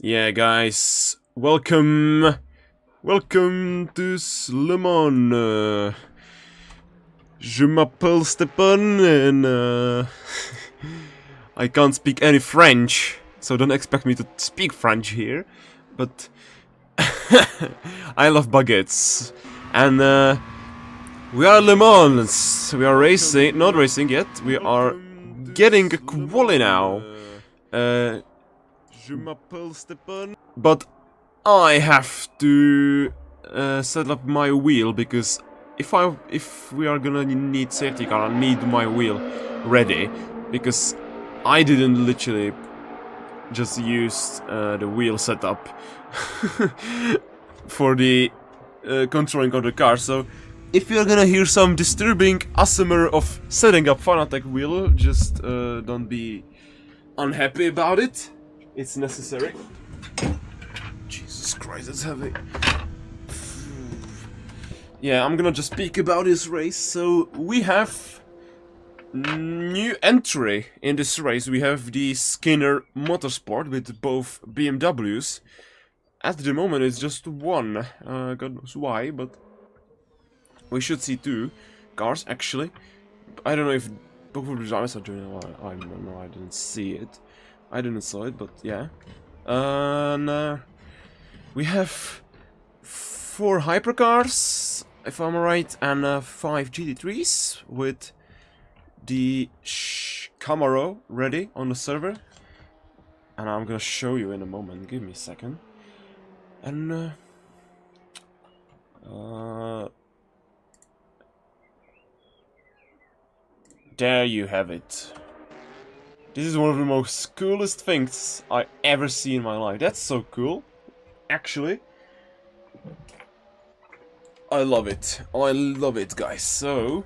Yeah, guys, welcome to Le Mans. Je m'appelle Stepan, and I can't speak any French, so don't expect me to speak French here. But I love baguettes, and we are Le Mans. We are racing, not racing yet. We are getting a quali now. Je m'appelle Stepan. But I have to set up my wheel, because if we are gonna need safety car, I need my wheel ready, because I didn't literally just use the wheel setup for the controlling of the car. So if you're gonna hear some disturbing ASMR of setting up Fanatec wheel, just don't be unhappy about it. It's necessary. Jesus Christ, it's heavy. Yeah, I'm gonna just speak about this race. So we have new entry in this race. We have the Skinner Motorsport with both BMWs. At the moment it's just one, God knows why, but we should see two cars actually. I don't know if both of the drivers are doing it. I don't know, I didn't see it. I didn't saw it, but yeah. And we have 4 hypercars, if I'm right, and 5 GT3s with the Camaro ready on the server. And I'm gonna show you in a moment, give me a second. And there you have it. This is one of the most coolest things I ever see in my life. That's so cool, actually. I love it. I love it, guys. So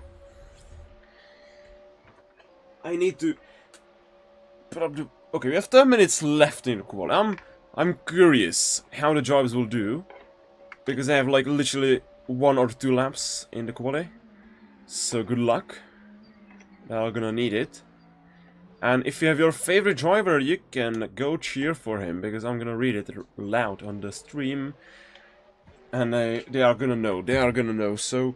I need to put up the... Okay, we have 10 minutes left in the quali. I'm curious how the drivers will do, because I have like literally 1 or 2 laps in the quali. So good luck. They're gonna need it. And if you have your favorite driver, you can go cheer for him, because I'm gonna read it loud on the stream. And they are gonna know, so...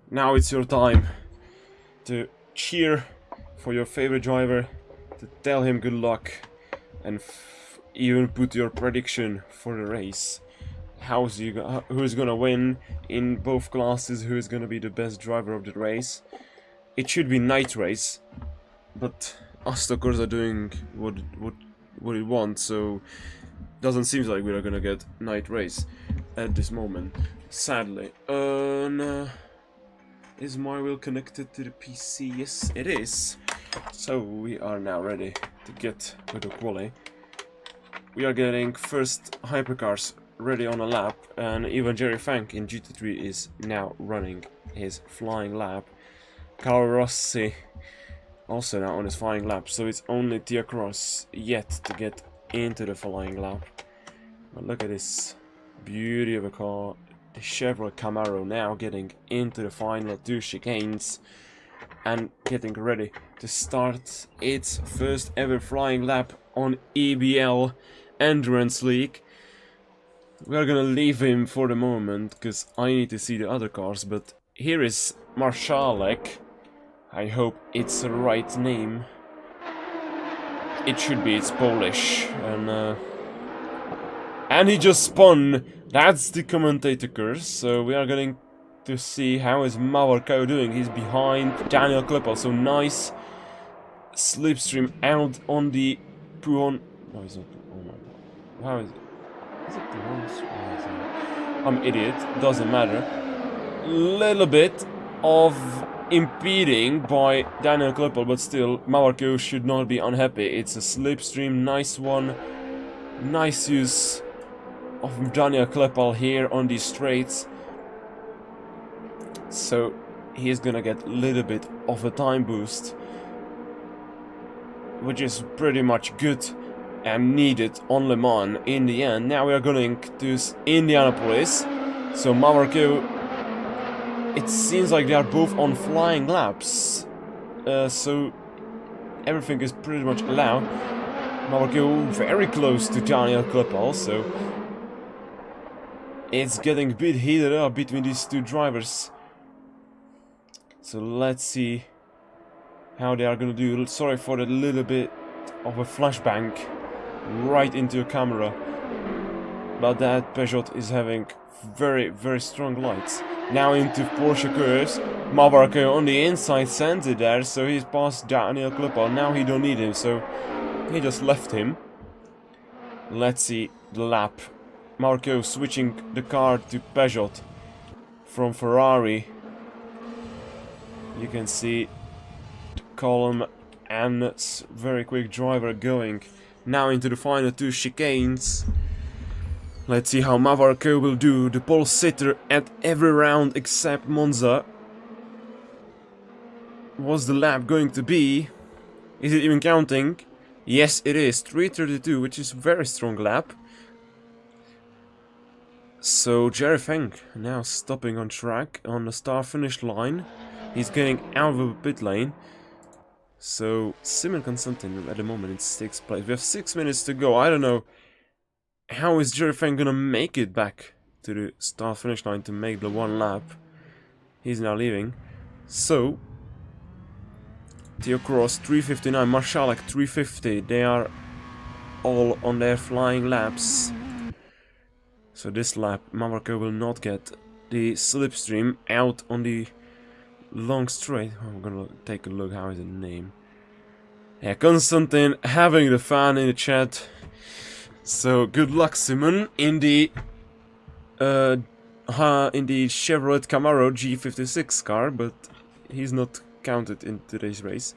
Now it's your time to cheer for your favorite driver, to tell him good luck, and even put your prediction for the race. Who's gonna win in both classes, who's gonna be the best driver of the race. It should be night race, but Assetto Corsa are doing what it wants, so doesn't seem like we're gonna get night race at this moment, sadly. Is my wheel connected to the PC? Yes, it is. So we are now ready to get to the quali. We are getting first hypercars ready on a lap, and even Jerry Funk in GT3 is now running his flying lap. Carlo Rossi also now on his flying lap, so it's only Tia Cross yet to get into the flying lap. But look at this beauty of a car, the Chevrolet Camaro now getting into the final 2 chicanes and getting ready to start its first ever flying lap on EBRL Endurance League. We are gonna leave him for the moment, because I need to see the other cars, but here is Marszalek. I hope it's the right name. It should be, it's Polish. And he just spun. That's the commentator curse. So we are going to see how is Mawar doing. He's behind Daniel Kleppel. So nice slipstream out on the Puon. No, it's not. Oh my god. How is it? Is it Puon? I'm an idiot. Doesn't matter. Little bit of impeding by Daniel Kleppel, but still Mawar should not be unhappy. It's a slipstream, nice one. Nice use of Daniel Kleppel here on these straights. So he's gonna get a little bit of a time boost, which is pretty much good and needed on Le Mans in the end. Now we are going to Indianapolis. So Mawar, it seems like they are both on flying laps. So everything is pretty much allowed. Mawar go very close to Daniel Klippel, so it's getting a bit heated up between these two drivers. So let's see how they are gonna do. Sorry for that little bit of a flashbang right into a camera, but that Peugeot is having very, very strong lights. Now into Porsche curves. Mawar on the inside sends it there, so he's past Daniel Klippel. Now he don't need him, so he just left him. Let's see the lap. Mawar switching the car to Peugeot from Ferrari. You can see the column and very quick driver going now into the final two chicanes. Let's see how Mawar will do. The pole sitter at every round except Monza. What's the lap going to be? Is it even counting? Yes, it is. 3:32, which is a very strong lap. So Jerry Feng now stopping on track on the start-finish line. He's getting out of the pit lane. So Simon Constantin at the moment in 6th place. We have 6 minutes to go. I don't know. How is Jerry Feng gonna make it back to the start-finish line to make the one lap? He's now leaving. So Theo Cross 3:59, Marshalek 3:50. They are all on their flying laps. So this lap, Mawar will not get the slipstream out on the long straight. I'm gonna take a look. How is the name? Yeah, Constantin having the fan in the chat. So good luck, Simon, in the Chevrolet Camaro G56 car, but he's not counted in today's race.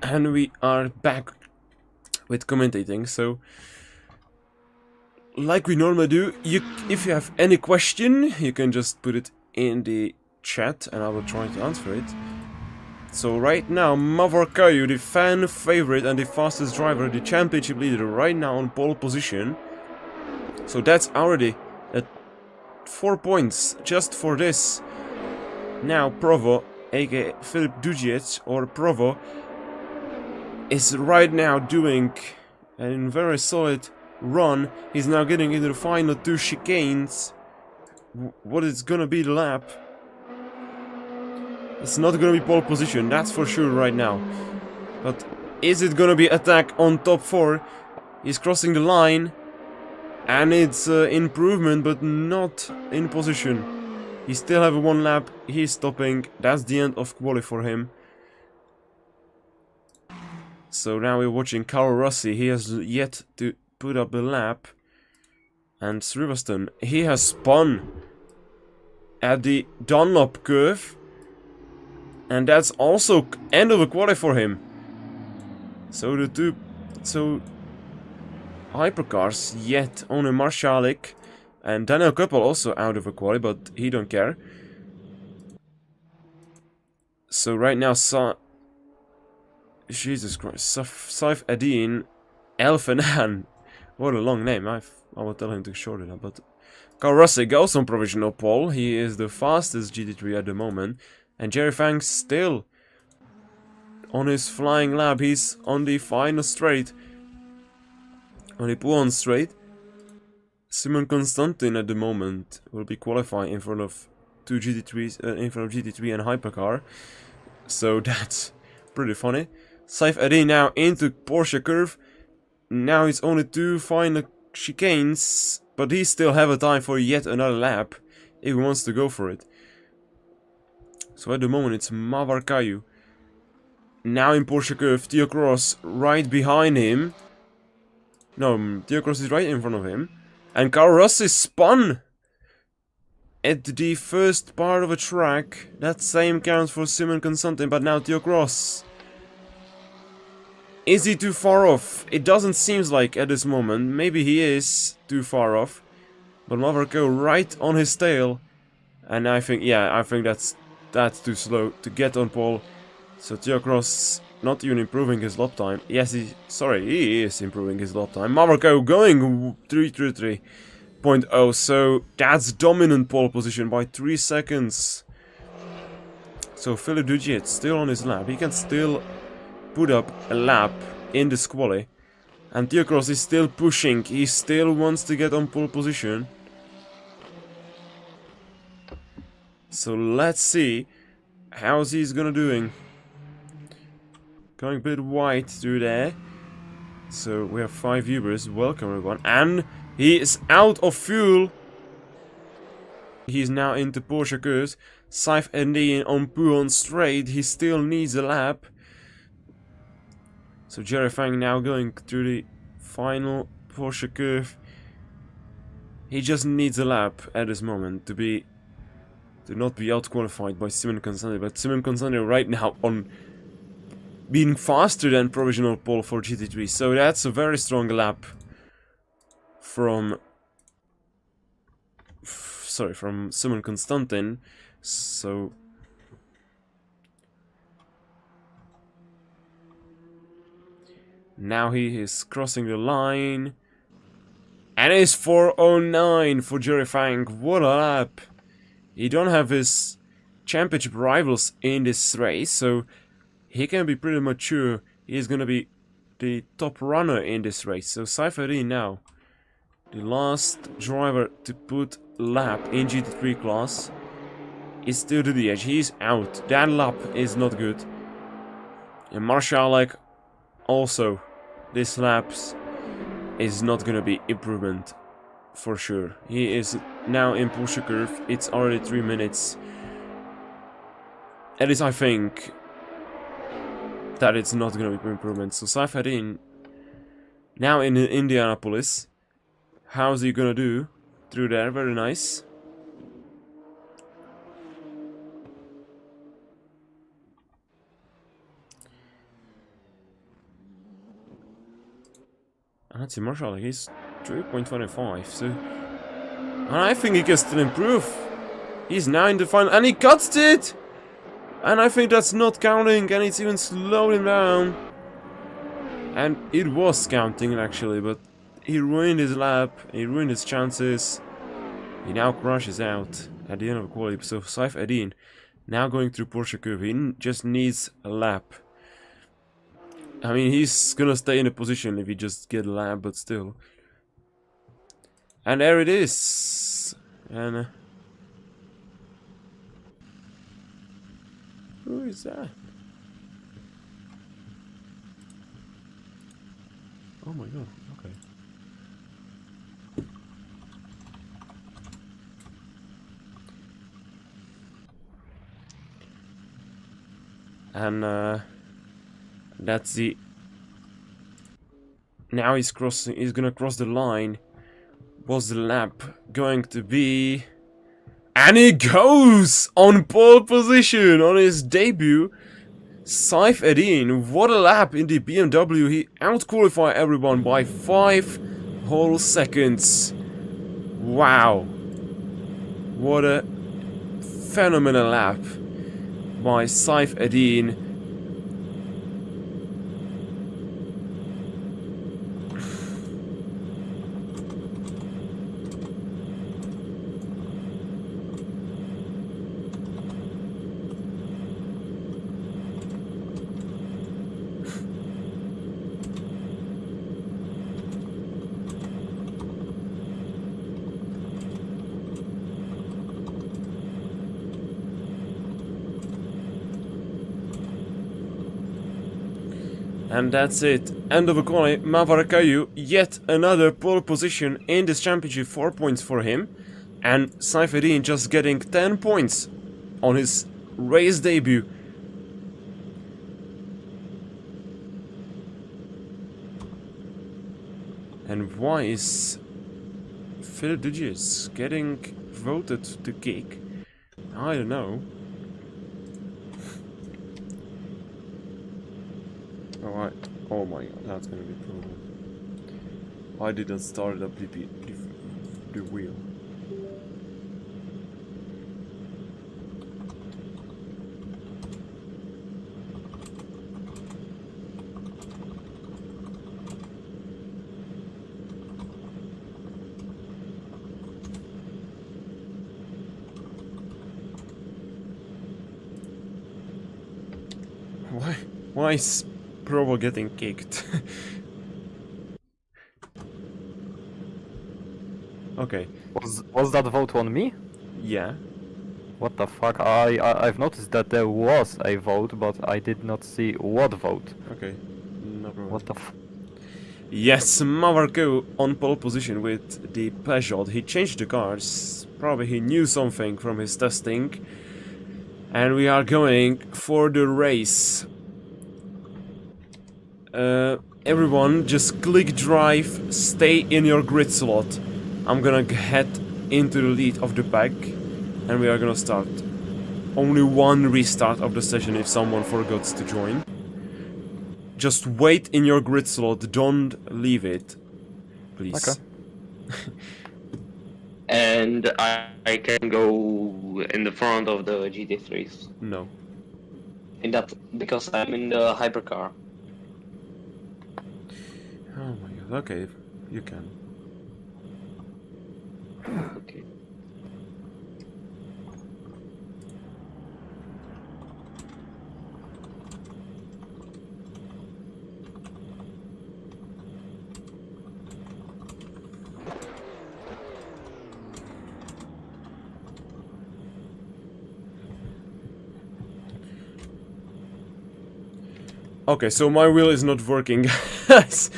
And we are back with commentating. So, like we normally do, if you have any question, you can just put it in the chat and I will try to answer it. So right now, Mawar, the fan favorite and the fastest driver, the championship leader, right now on pole position. So that's already at 4 points just for this. Now Provo, aka Philip Dujic, or Provo, is right now doing a very solid run. He's now getting into the final 2 chicanes. What is gonna be the lap? It's not gonna be pole position, that's for sure right now. But is it gonna be attack on top 4? He's crossing the line. And it's improvement, but not in position. He still have 1 lap. He's stopping. That's the end of quali for him. So now we're watching Carl Rossi. He has yet to put up the lap. And Srivaston, he has spun at the Dunlop curve. And that's also end of a quali for him. So the two... hypercars yet on a Marshalik, and Daniel Koppel also out of a quali, but he don't care. So right now, Jesus Christ, Saif Adin Elfanan. What a long name. I will tell him to shorten it up. But Carl Rossi goes on provisional pole. He is the fastest GT3 at the moment, and Jerry Fang's still on his flying lap. He's on the final straight. On the pull-on straight, Simon Constantin at the moment will be qualifying in front of 2 GT3s, in front of GT3 and Hypercar. So that's pretty funny. Saif Adin now into Porsche curve. Now it's only 2 final chicanes, but he still have a time for yet another lap if he wants to go for it. So at the moment it's Mawar Kayu. Now in Porsche curve, Theo Cross right behind him. No, Theo Cross is right in front of him. And Carl Rossi spun at the first part of a track. That same counts for Simon Constantin, but now Theo Cross. Is he too far off? It doesn't seem like at this moment. Maybe he is too far off. But Mawar go right on his tail. And I think, yeah, I think that's too slow to get on pole. So Theo Cross not even improving his lap time. Yes, he is improving his lap time. Mamarko going 3:33.0. So that's dominant pole position by 3 seconds. So Philip Dujic still on his lap. He can still put up a lap in this quali. And Theo Cross is still pushing. He still wants to get on pole position. So let's see how's he's gonna doing. Going a bit wide through there. So we have 5 viewers. Welcome everyone. And he is out of fuel. He's now into Porsche curves. Saif Adin on pull-on straight. He still needs a lap. So Jerry Fang now going through the final Porsche curve. He just needs a lap at this moment to not be out-qualified by Simon Constantin. But Simon Constantin right now on being faster than provisional pole for GT3. So that's a very strong lap from Simon Constantin. So now he is crossing the line. And it's 4:09 for Jerry Fang. What a lap. He don't have his championship rivals in this race, so he can be pretty much sure he's gonna be the top runner in this race. So Saif Adin now, the last driver to put lap in GT3 class, is still to the edge. He's out. That lap is not good. And Marshall also, this laps is not gonna be improvement for sure. He is now in Porsche curve. It's already 3 minutes. At least I think that it's not gonna be improvement. So Saif Adin now in Indianapolis. How's he gonna do through there? Very nice. That's Marshall, he's 3.25, so... And I think he can still improve. He's now in the final, and he cuts it! And I think that's not counting, and it's even slowed him down. And it was counting, actually, but he ruined his lap, he ruined his chances. He now crashes out at the end of the quality, so Saif Eddin now going through Porsche curve, he just needs a lap. I mean, he's gonna stay in a position if he just get a lap, but still. And there it is. And who is that? Oh my god, okay. And that's the... Now he's crossing, he's gonna cross the line. What's the lap going to be? And he goes on pole position on his debut. Saif Eddin, what a lap in the BMW. He out-qualified everyone by 5 whole seconds. Wow. What a phenomenal lap by Saif Eddin. And that's it. End of the quali. Mawar, yet another pole position in this championship. 4 points for him. And Saif Eddin just getting 10 points on his race debut. And why is Phil Dugis getting voted to kick? I don't know. Oh my god, that's gonna be a problem. I didn't start up the wheel. Why is Provo getting kicked? Okay. Was that vote on me? Yeah. What the fuck? I've noticed that there was a vote, but I did not see what vote. Okay. No problem. What the f... Yes, Mawar on pole position with the Peugeot. He changed the cars. Probably he knew something from his testing. And we are going for the race. Everyone, just click drive, stay in your grid slot. I'm gonna head into the lead of the pack, and we are gonna start. Only one restart of the session if someone forgets to join. Just wait in your grid slot, don't leave it, please. Okay. And I can go in the front of the GT3s. No. In that, because I'm in the hypercar. Oh my god, okay, you can. Okay. Okay, so my wheel is not working, guys.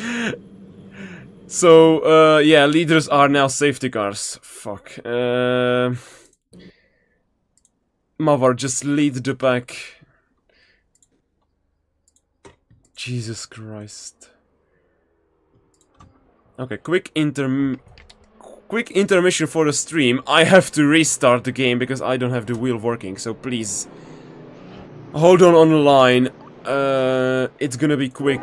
So, yeah, leaders are now safety cars. Fuck. Mawar, just lead the pack. Jesus Christ. Okay, quick intermission for the stream. I have to restart the game because I don't have the wheel working, so please hold on the line. It's gonna be quick.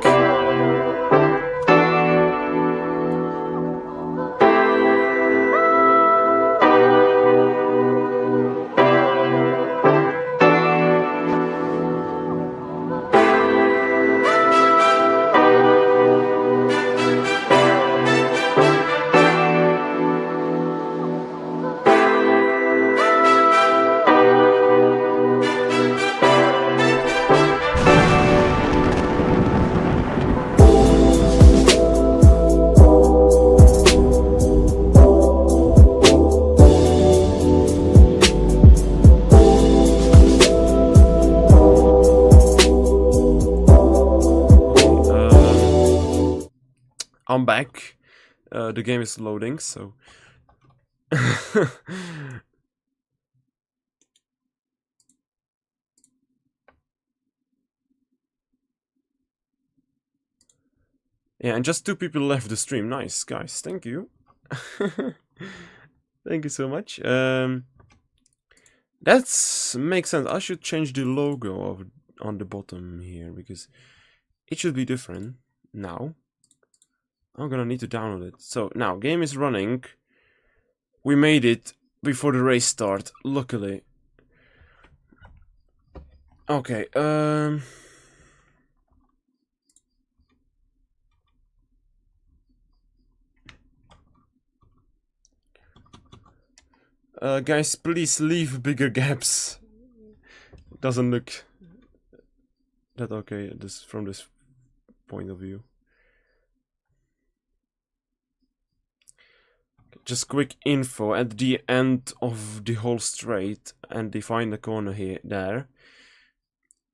I'm back. The game is loading, so... Yeah, and just 2 people left the stream. Nice, guys. Thank you. Thank you so much. That makes sense. I should change the logo on the bottom here, because it should be different now. I'm gonna need to download it. So, now, game is running. We made it before the race start, luckily. Okay, guys, please leave bigger gaps. Doesn't look that okay from this point of view. Just quick info: at the end of the whole straight and define the corner here, there,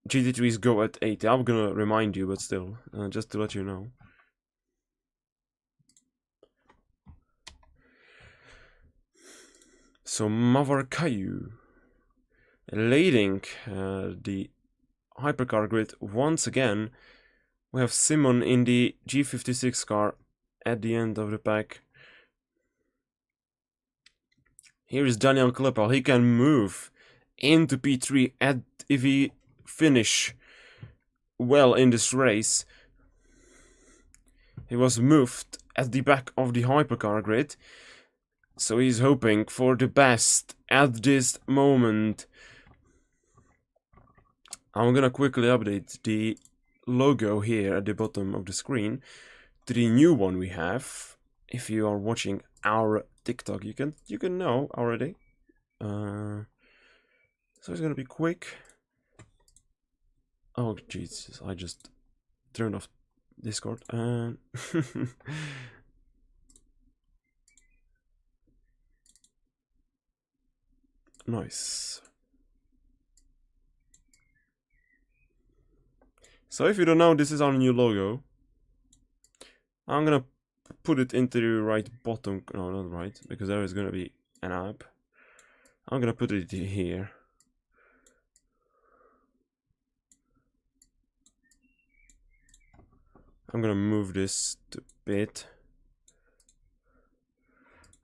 GT3s go at 80. I'm gonna remind you, but still, just to let you know. So Mawar leading the hypercar grid once again. We have Simon in the G56 car at the end of the pack. Here is Daniel Kleppel. He can move into P3 if he finish well in this race. He was moved at the back of the hypercar grid, so he's hoping for the best at this moment. I'm gonna quickly update the logo here at the bottom of the screen to the new one we have. If you are watching our TikTok, you can know already. So it's gonna be quick. Oh Jesus! I just turned off Discord. Nice. So if you don't know, this is our new logo. I'm gonna put it into the right bottom. No, not right, because there is gonna be an app. I'm gonna put it here. I'm gonna move this a bit.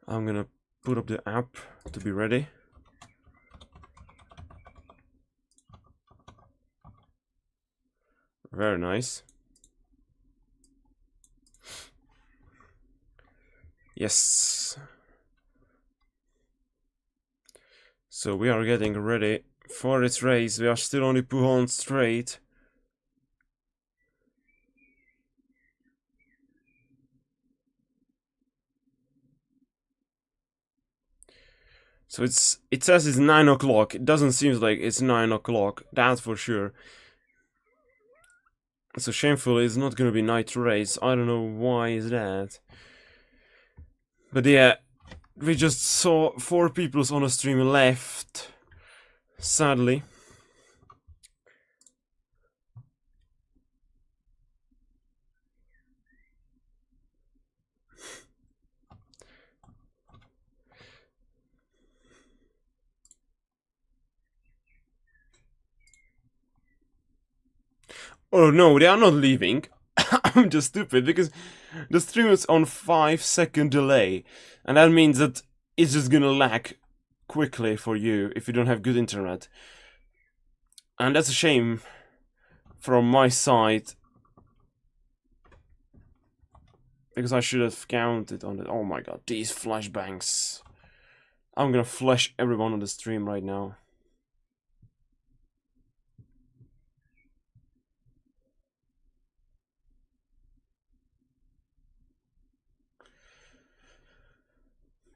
I'm gonna put up the app to be ready. Very nice. Yes. So we are getting ready for this race. We are still on the Pujon straight. So it says it's 9 o'clock. It doesn't seem like it's 9 o'clock, that's for sure. So shamefully, it's not gonna be night race. I don't know why is that. But yeah, we just saw 4 people on the stream left. Sadly. Oh no, they are not leaving. I'm just stupid, because the stream is on 5-second delay. And that means that it's just gonna lag quickly for you if you don't have good internet. And that's a shame from my side, because I should have counted on it. Oh my god, these flashbangs. I'm gonna flash everyone on the stream right now.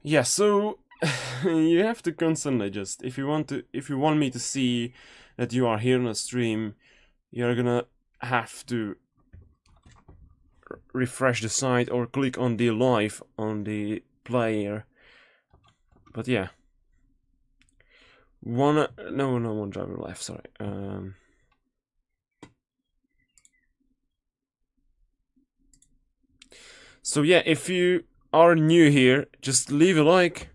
Yeah, so you have to constantly just, if you want me to see that you are here on the stream, you're gonna have to refresh the site or click on the live on the player. But yeah, one driver left. Sorry. So yeah, if you are new here, just leave a like,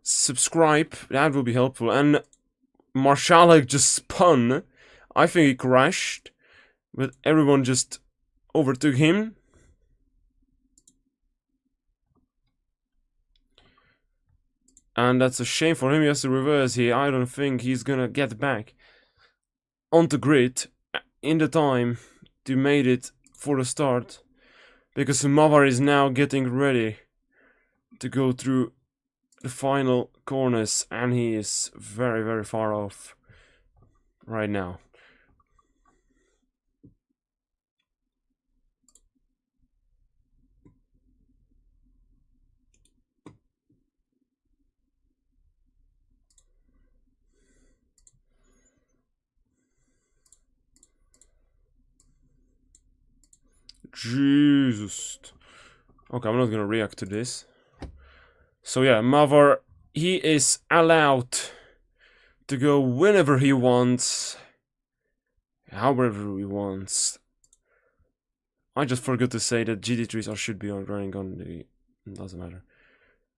subscribe, that will be helpful. And Marshalik just spun. I think he crashed, but everyone just overtook him. And that's a shame for him. He has to reverse here. I don't think he's gonna get back onto grid in the time to make it for the start, because Mawar is now getting ready to go through the final corners, and he is very, very far off right now. Jesus. Okay, I'm not gonna react to this. So yeah, Mawar, he is allowed to go whenever he wants, however he wants. I just forgot to say that GT3s should be running on the... doesn't matter.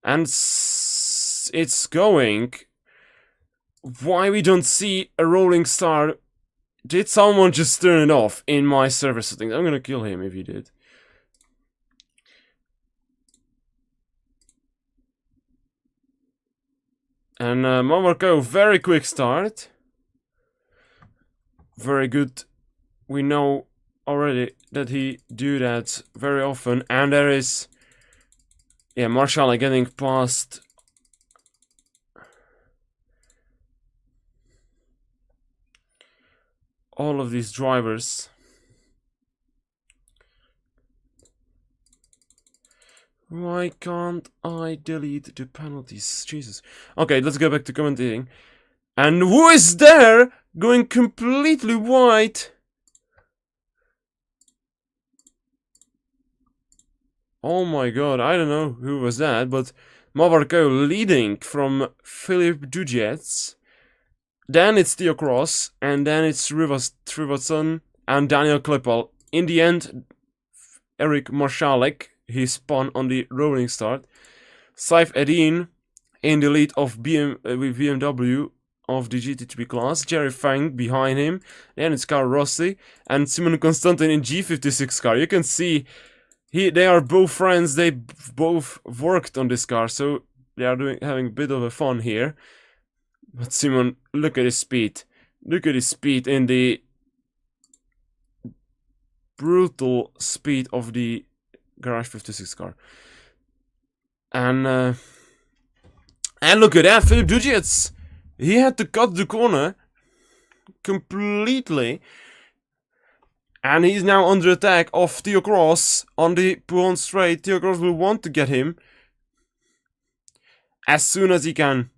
And it's going. Why we don't see a rolling star? Did someone just turn it off in my server settings? I'm gonna kill him if he did. And Mawar, very quick start. Very good. We know already that he do that very often. And there is... yeah, Marshall getting past... all of these drivers. Why can't I delete the penalties? Jesus. Okay, let's go back to commentating. And who is there? Going completely white. Oh my god, I don't know who was that, but Mawar leading from Philip Dujets. Then it's Theo Cross, and then it's Trivatson and Daniel Klippel. In the end, Eric Marshalik, he spun on the rolling start. Saif Edin in the lead of with BMW of the GT3 class. Jerry Fang behind him. Then it's Carl Rossi and Simon Constantin in G56 car. You can see they are both friends. They both worked on this car, so they are having a bit of a fun here. But Simon, look at his speed. Look at his speed in the brutal speed of the Garage 56 car. And look at that, Philip Dujets. He had to cut the corner completely. And he's now under attack of Theo Cross on the Pouhon straight. Theo Cross will want to get him as soon as he can.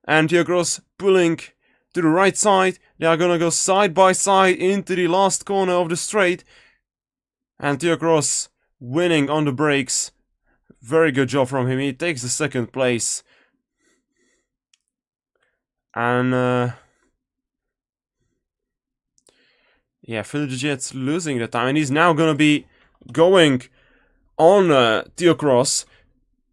And Theo Cross pulling to the right side. They are gonna go side by side into the last corner of the straight. And Theo Cross winning on the brakes. Very good job from him. He takes the second place. And yeah, Philip Dujets losing the time. And he's now gonna be going on Theo Cross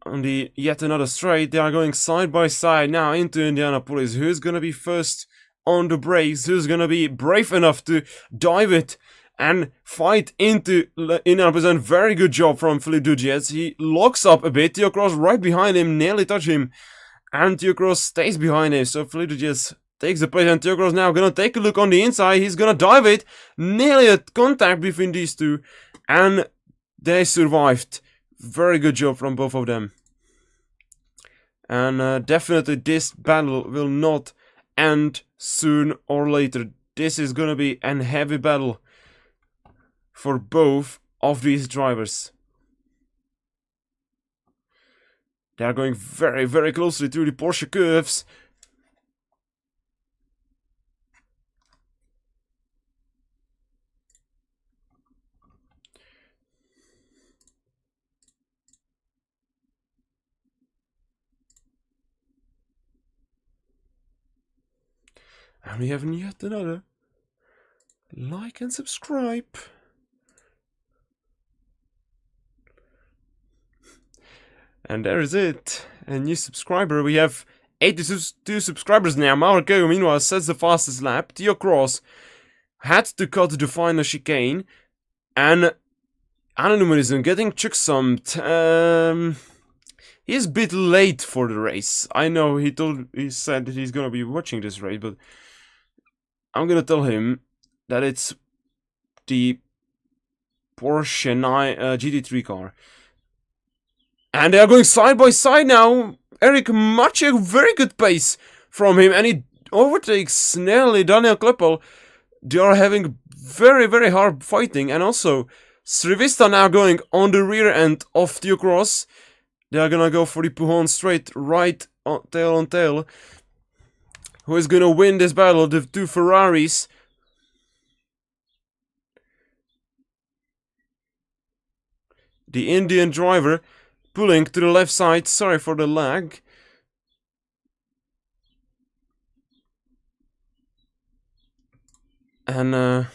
on the yet another straight. They are going side by side now into Indianapolis. Who's gonna be first on the brakes? Who's gonna be brave enough to dive it and fight into Indianapolis? And very good job from Philip Dujets. He locks up a bit. Theo Cross right behind him, nearly touch him. And Theo Cross stays behind him. So Philip Dujets takes the place, and Theo Cross now gonna take a look on the inside. He's gonna dive it. Nearly a contact between these two. And they survived. Very good job from both of them. And definitely this battle will not end soon or later. This is gonna be a heavy battle for both of these drivers. They are going very, very closely through the Porsche curves. And we have yet another like and subscribe. And there is it. A new subscriber. We have 82 subscribers now. Mawar, meanwhile, sets the fastest lap. Theo Cross had to cut the final chicane. And Anonymism getting checksumped. He's a bit late for the race. I know he said that he's gonna be watching this race, but I'm gonna tell him that it's the Porsche GT3 car. And they are going side by side now. Eric Maciek, very good pace from him, and he overtakes nearly Daniel Kleppel. They are having very, very hard fighting, and also Srivista now going on the rear end of Theo Cross. They are gonna go for the Pujon straight, right tail on tail. Who is gonna win this battle? The two Ferraris. The Indian driver pulling to the left side. Sorry for the lag. And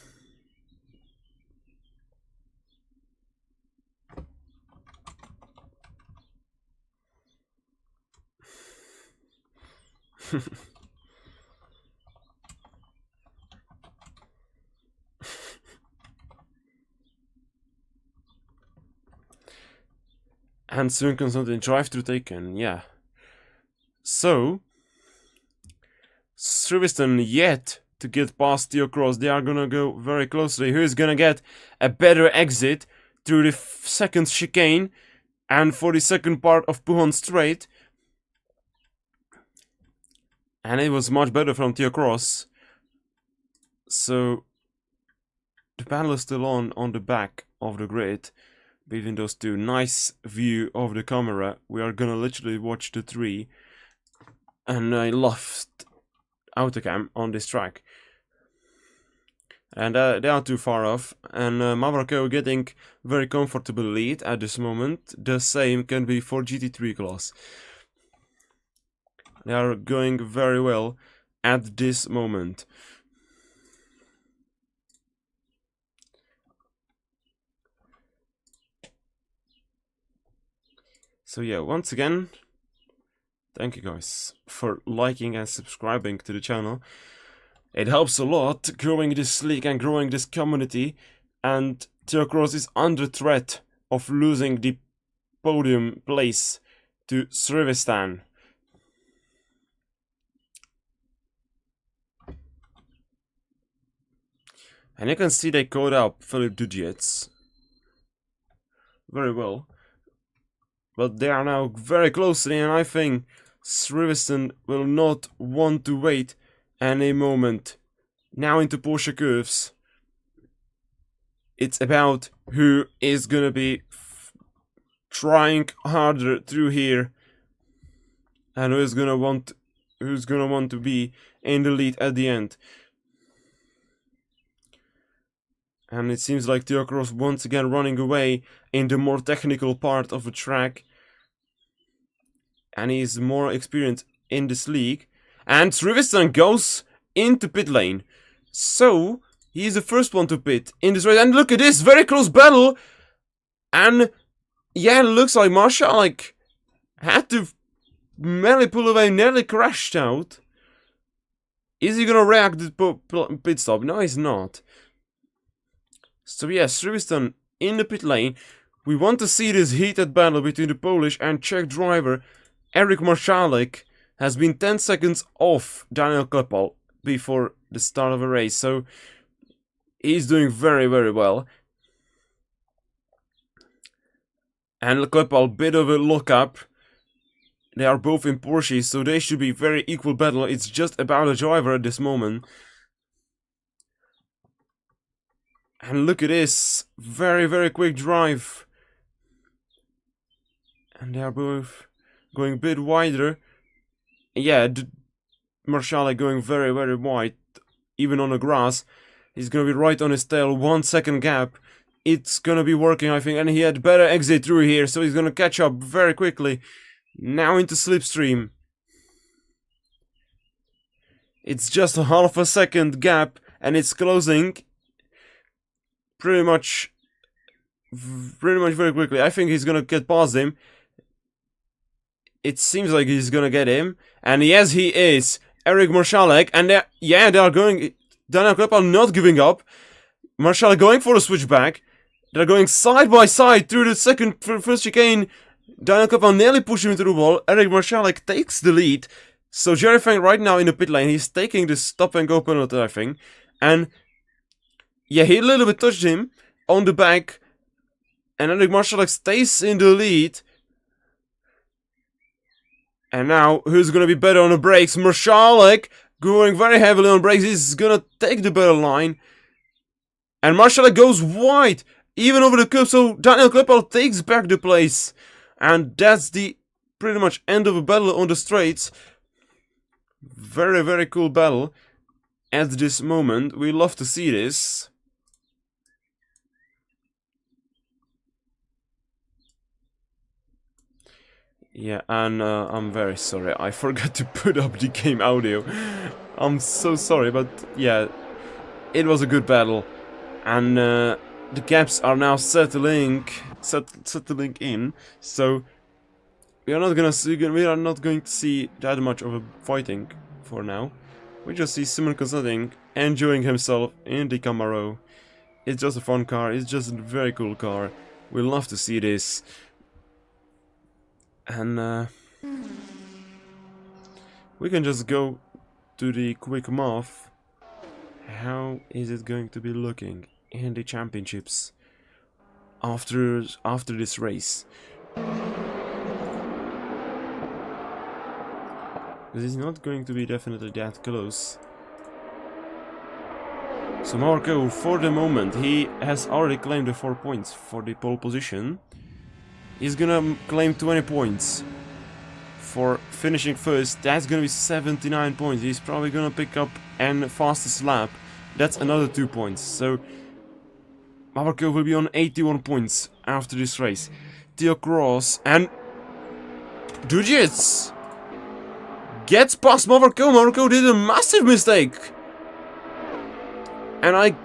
and soon comes on the drive-through taken, yeah. So, Sriviston yet to get past Theo Cross. They are gonna go very closely. Who is gonna get a better exit through the second chicane and for the second part of Pujon Straight? And it was much better from Theo Cross. So, the battle is still on the back of the grid between those two. Nice view of the camera. We are gonna literally watch the three. And I loved autocam on this track. And they are too far off. And Mawar getting very comfortable lead at this moment. The same can be for GT3 class. They are going very well at this moment. So yeah, once again, thank you guys for liking and subscribing to the channel. It helps a lot growing this league and growing this community. And Theo Cross is under threat of losing the podium place to Srivistan. And you can see they caught up Philip Dudietz very well. But they are now very closely, and I think Srivistan will not want to wait any moment. Now into Porsche curves. It's about who is gonna be trying harder through here, and who's gonna want to be in the lead at the end. And it seems like Theo Cross once again running away in the more technical part of the track. And he's more experienced in this league. And Srivistan goes into pit lane. So, he's the first one to pit in this race. And look at this, very close battle. And, yeah, it looks like Marshall, had to merely pull away, nearly crashed out. Is he gonna react to the pit stop? No, he's not. So yeah, Srivistan in the pit lane. We want to see this heated battle between the Polish and Czech driver. Eric Marszalek has been 10 seconds off Daniel Kleppel before the start of a race. So he's doing very, very well. And Kleppel, bit of a lock-up. They are both in Porsche, so they should be very equal battle. It's just about a driver at this moment. And look at this, very, very quick drive. And they are both going a bit wider. Yeah, Marshall going very, very wide, even on the grass. He's gonna be right on his tail, 1 second gap. It's gonna be working, I think, and he had better exit through here, so he's gonna catch up very quickly. Now into slipstream. It's just a half a second gap, and it's closing. Pretty much very quickly. I think he's gonna get past him. it seems like he's gonna get him. And yes, he is. Eric Marszalek. And they are going... Daniel Klepp are not giving up. Marszalek going for a switchback. They're going side by side through the first chicane. Daniel Klepp nearly pushing into the wall. Eric Marszalek takes the lead. So Jerry Fang right now in the pit lane. He's taking the stop and go penalty, I think. And yeah, he a little bit touched him on the back. And Eric Marszalek stays in the lead. And now, who's gonna be better on the brakes? Marszalek going very heavily on brakes. He's gonna take the better line. And Marszalek goes wide, even over the curb. So Daniel Klepp takes back the place. And that's the pretty much end of a battle on the straights. Very, very cool battle at this moment. We love to see this. Yeah, and I'm very sorry. I forgot to put up the game audio. I'm so sorry, but yeah, it was a good battle. And the gaps are now settling in. So we are not going to see that much of a fighting for now. We just see Simon Constantin enjoying himself in the Camaro. It's just a fun car. It's just a very cool car. We love to see this. And we can just go to the quick math. How is it going to be looking in the championships after this race? This is not going to be definitely that close. So Marco, for the moment, he has already claimed the 4 points for the pole position. He's gonna claim 20 points for finishing first. That's gonna be 79 points. He's probably gonna pick up an fastest lap. That's another 2 points. So Mawar will be on 81 points after this race. Theo Cross and Dujits gets past Mawar. Mawar did a massive mistake. And I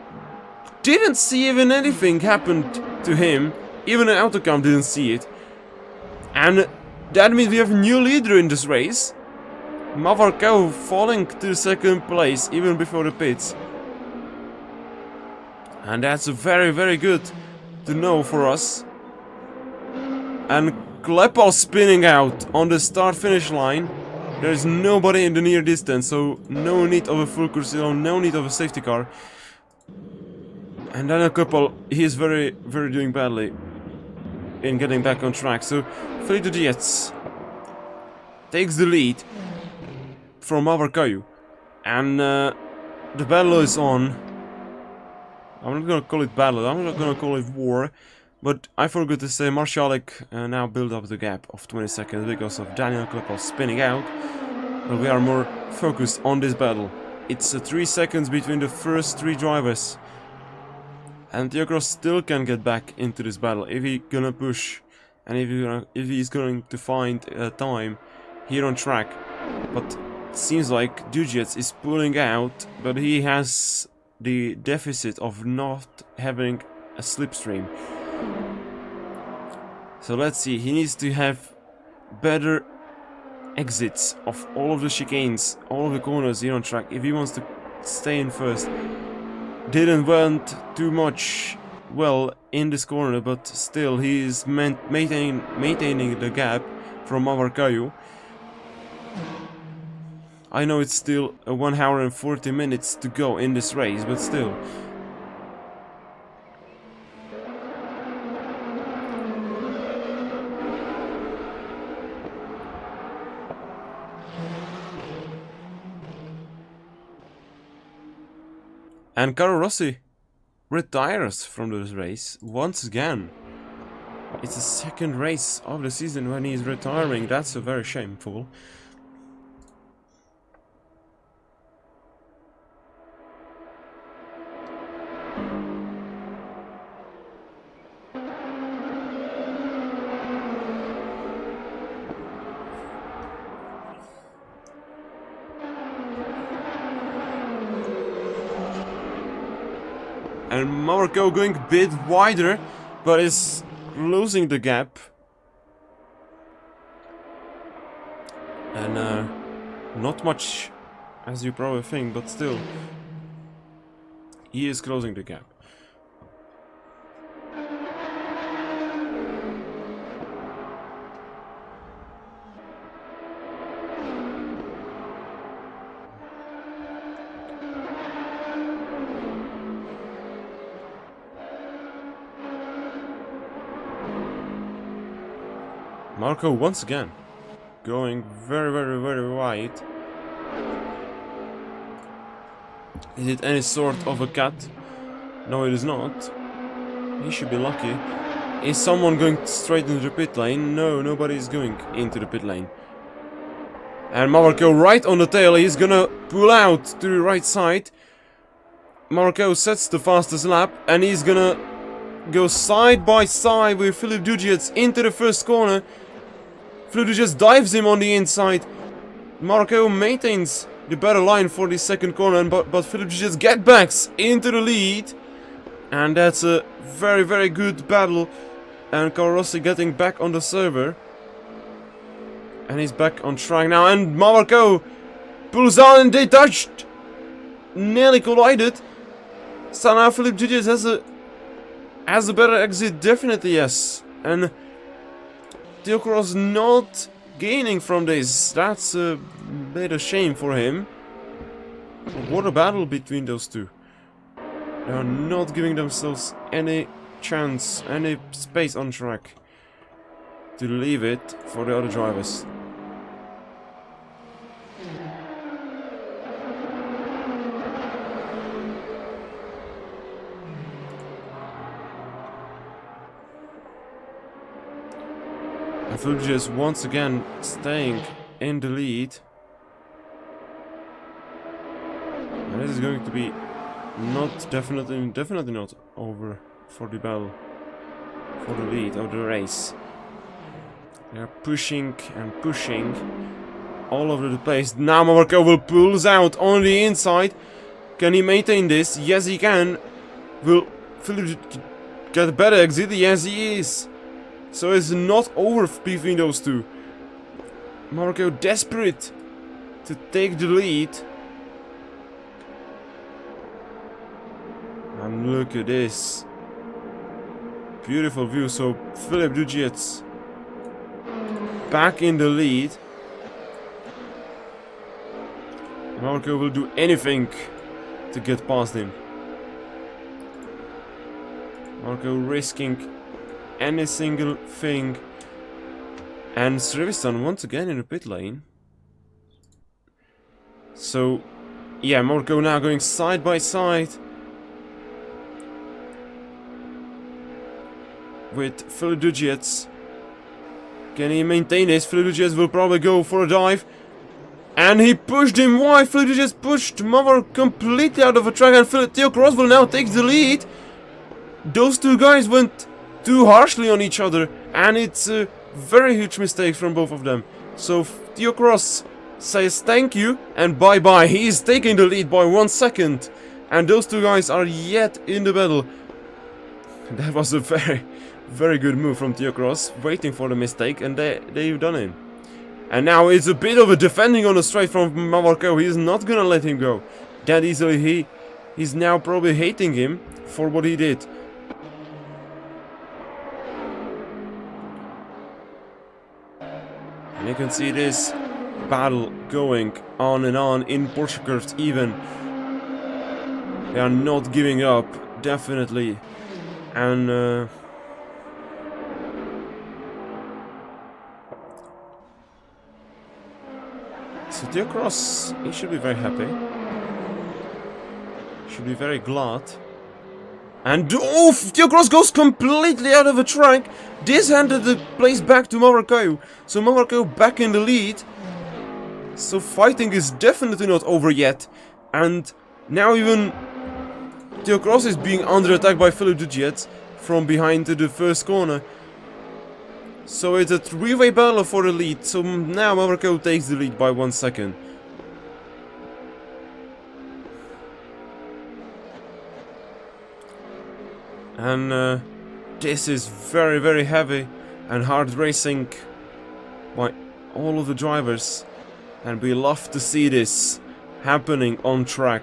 didn't see even anything happened to him. Even an autocam didn't see it. And that means we have a new leader in this race. Mawar falling to second place even before the pits. And that's very, very good to know for us. And Klepp spinning out on the start-finish line. There's nobody in the near distance, so no need of a full cruiser, no need of a safety car. And then a couple, he is very, very doing badly in getting back on track. So Felipe Dietz takes the lead from Mawar. And the battle is on. I'm not gonna call it battle, I'm not gonna call it war. But I forgot to say Marszalek now build up the gap of 20 seconds because of Daniel Klepp spinning out. But we are more focused on this battle. It's 3 seconds between the first 3 drivers. And Theo Cross still can get back into this battle if he's gonna push and if he's going to find time here on track. But it seems like Dujets is pulling out, but he has the deficit of not having a slipstream. So let's see, he needs to have better exits of all of the chicanes, all of the corners here on track if he wants to stay in first. Didn't went too much well in this corner, but still he is maintaining the gap from Mawar. I know it's still 1 hour and 40 minutes to go in this race, but still. And Carlo Rossi retires from this race once again. It's the second race of the season when he's retiring. That's very shameful. And Mawar going a bit wider, but is losing the gap. And not much as you probably think, but still, he is closing the gap. Marco once again going very, very, very wide. Is it any sort of a cut? No, it is not. He should be lucky. Is someone going straight into the pit lane? No, nobody is going into the pit lane. And Marco right on the tail. He's gonna pull out to the right side. Marco sets the fastest lap, and he's gonna go side by side with Philippe Dujets into the first corner. Philippe Dujets dives him on the inside. Marco maintains the better line for the second corner, but Philippe Dujets get backs into the lead. And that's a very, very good battle. And Corsa getting back on the server. And he's back on track now. And Marco pulls out, and they touched. Nearly collided. So now Philippe Dujets has a better exit, definitely, yes. And Theocross not gaining from this. That's a bit of shame for him. What a battle between those two. They are not giving themselves any chance, any space on track to leave it for the other drivers. And Philippe is once again staying in the lead. And this is going to be definitely not over for the battle, for the lead of the race. They are pushing and pushing all over the place. Now Marco will pulls out on the inside. Can he maintain this? Yes, he can. Will Philippe get a better exit? Yes, he is. So it's not over between those two. Marco desperate to take the lead. And look at this. Beautiful view. So Philippe Dujets back in the lead. Marco will do anything to get past him. Marco risking any single thing. And Srivistan once again in the pit lane. So, yeah, Marco now going side by side with Philippe Dujets. Can he maintain this? Philippe Dujets will probably go for a dive. And he pushed him wide. Philippe Dujets pushed Mawar completely out of the track. And Theocross will now take the lead. Those two guys went too harshly on each other, and it's a very huge mistake from both of them. So Theocross says thank you and bye bye. He is taking the lead by 1 second, and those two guys are yet in the battle. That was a very, very good move from Theocross, waiting for the mistake, and they've done it. And now it's a bit of a defending on the straight from Marco. He's not gonna let him go that easily. He's now probably hating him for what he did. And you can see this battle going on and on in Porsche curves even. They are not giving up, definitely. And so Theocross, he should be very happy. Should be very glad. And oh, Theocross goes completely out of the track. This handed the place back to Marco. So Marco back in the lead. So fighting is definitely not over yet. And now even Theocross is being under attack by Philippe Dujets from behind to the first corner. So it's a three-way battle for the lead. So now Marco takes the lead by 1 second. And this is very, very heavy and hard racing by all of the drivers. And we love to see this happening on track.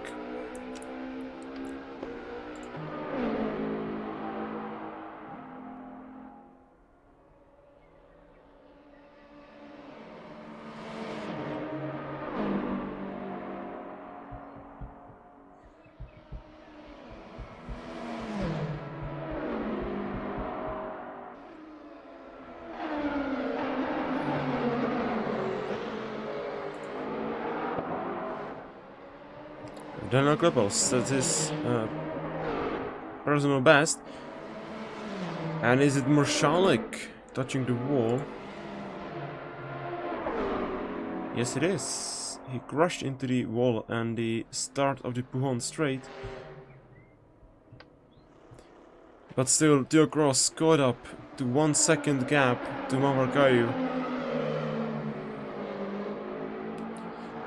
Daniel Klippels, that is personal best. And is it Marshalik touching the wall? Yes, it is. He crashed into the wall and the start of the Pujon straight. But still, Theo Cross caught up to 1 second gap to Mawar.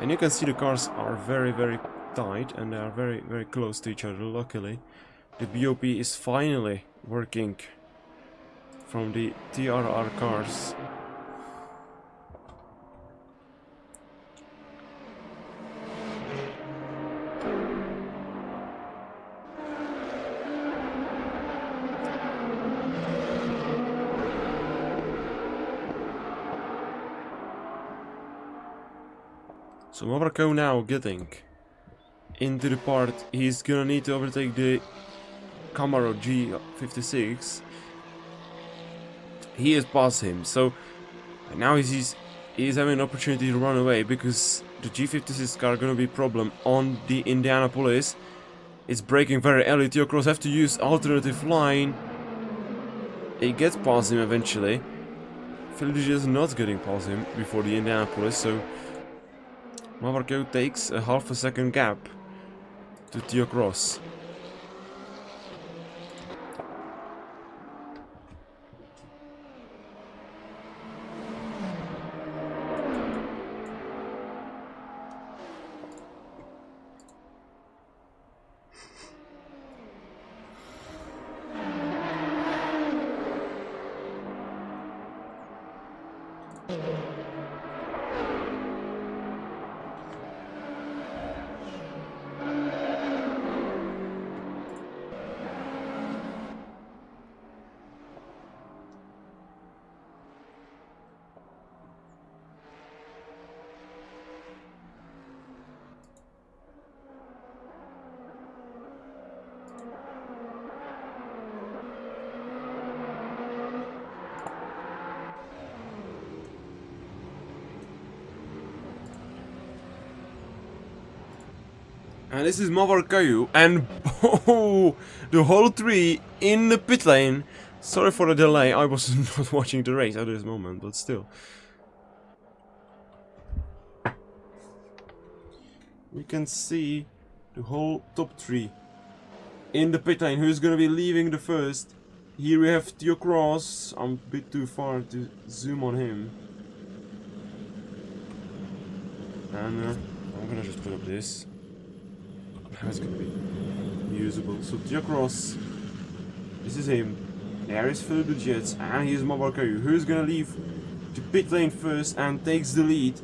And you can see the cars are very tight and they are very close to each other, luckily. The BOP is finally working from the TRR cars. So Mawar now getting into the part he's gonna need to overtake the Camaro G56. He has passed him, so now he's having an opportunity to run away because the G56 car gonna be a problem on the Indianapolis. It's braking very early. Theo Cross have to use alternative line. He gets past him eventually. Philip is not getting past him before the Indianapolis, so Mawar takes a half a second gap to Theo Cross. And this is Mawar and oh, the whole three in the pit lane. Sorry for the delay, I was not watching the race at this moment, but still. We can see the whole top three in the pit lane. Who's gonna be leaving the first? Here we have Theo Cross. I'm a bit too far to zoom on him. And I'm gonna just put up this. That's gonna be usable. So Theo Cross, this is him. There is Philip the Jets, and here's Mawar. Who's gonna leave the pit lane first and takes the lead?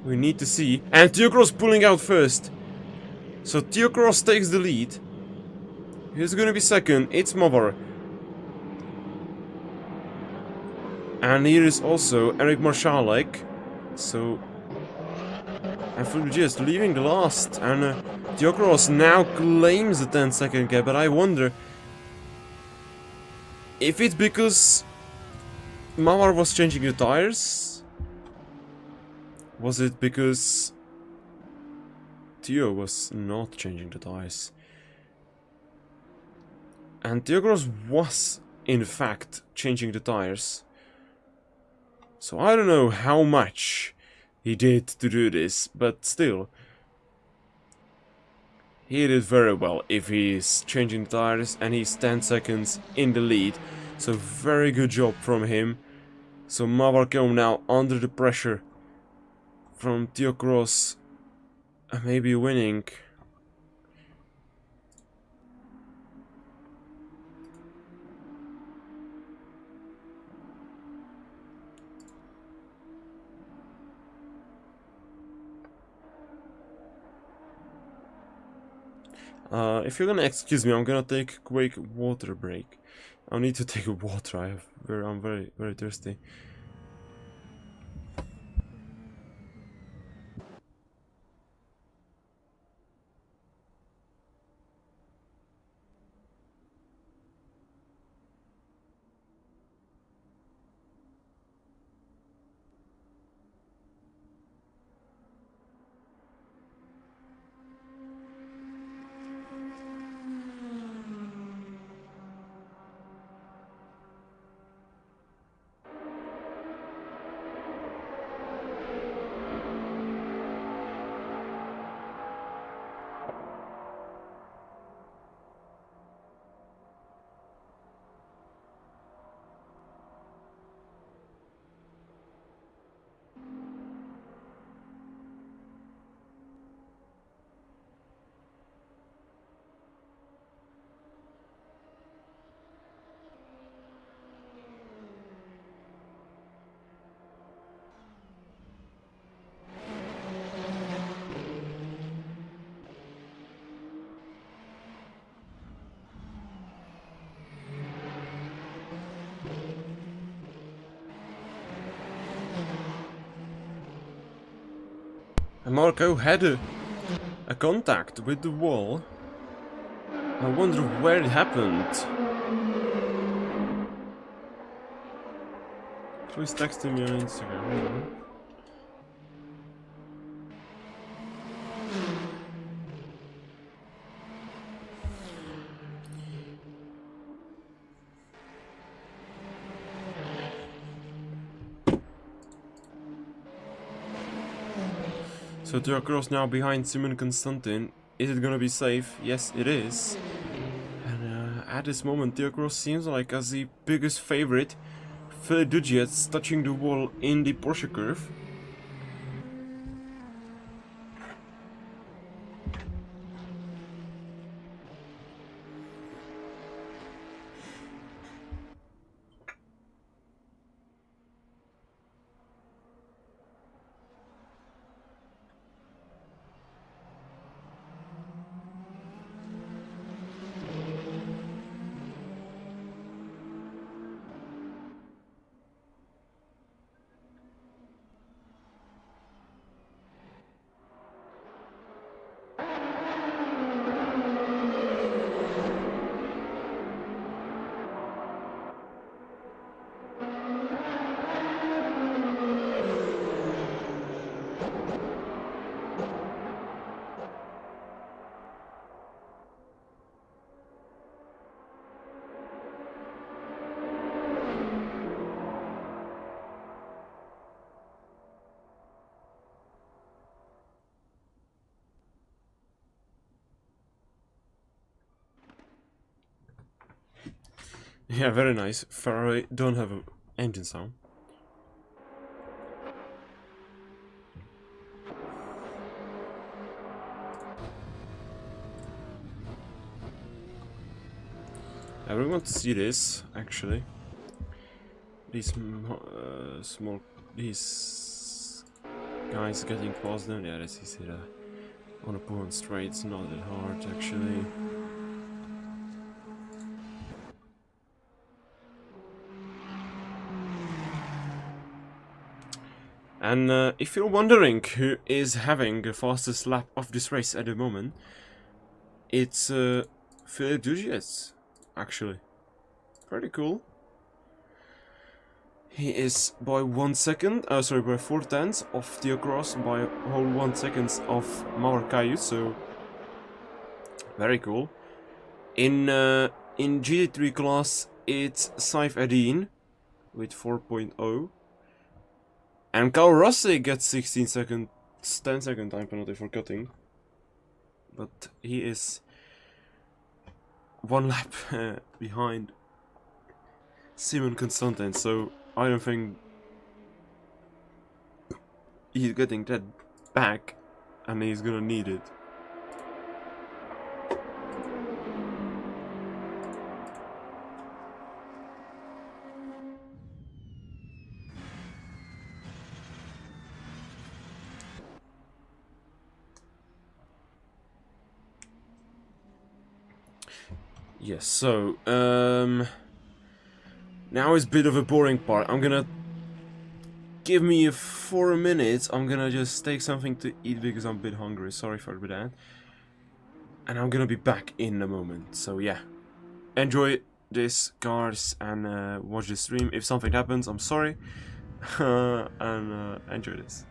We need to see. And Theo Cross pulling out first. So Theo Cross takes the lead. Who's gonna be second? It's Mawar. And here is also Eric Marshalik. So and Philip just leaving the last, and Theo Cross now claims the 10-second gap, but I wonder if it's because Mawar was changing the tires? Was it because Theo was not changing the tires? And Theo Cross was, in fact, changing the tires. So I don't know how much he did to do this, but still. He did very well if he's changing tires and he's 10 seconds in the lead. So very good job from him. So Mawar now under the pressure from Theo Cross. Maybe winning. If you're gonna excuse me, I'm gonna take a quick water break. I need to take a water. I'm very thirsty. And Marco had a contact with the wall. I wonder where it happened. Please text me on Instagram. Hold on. So Diokros now behind Simon Constantin. Is it gonna be safe? Yes, it is. And at this moment, Diokros seems like as the biggest favorite. Philip Dudget's touching the wall in the Porsche curve. Yeah, very nice. Ferrari don't have an engine sound. I really want to see this, actually. These small, these guys getting past them. Yeah, let's see that. On a point straight, it's not that hard, actually. And if you're wondering who is having the fastest lap of this race at the moment, it's Philip Dudget, actually. Pretty cool. He is by 1 second, sorry, by 4/10 of Diokros, by a whole 1 second of Mawar, so very cool. In GT3 class, it's Saif Adin with 4.0. And Cal Rossi gets 16 seconds, 10-second time penalty for cutting. But he is 1 lap behind Simon Constantin, so I don't think he's getting that back, and he's gonna need it. Yes, so, now is a bit of a boring part. I'm gonna... Give me 4 minutes, I'm gonna just take something to eat because I'm a bit hungry, sorry for that. And I'm gonna be back in a moment, so yeah. Enjoy this, guys, and watch the stream. If something happens, I'm sorry. And enjoy this.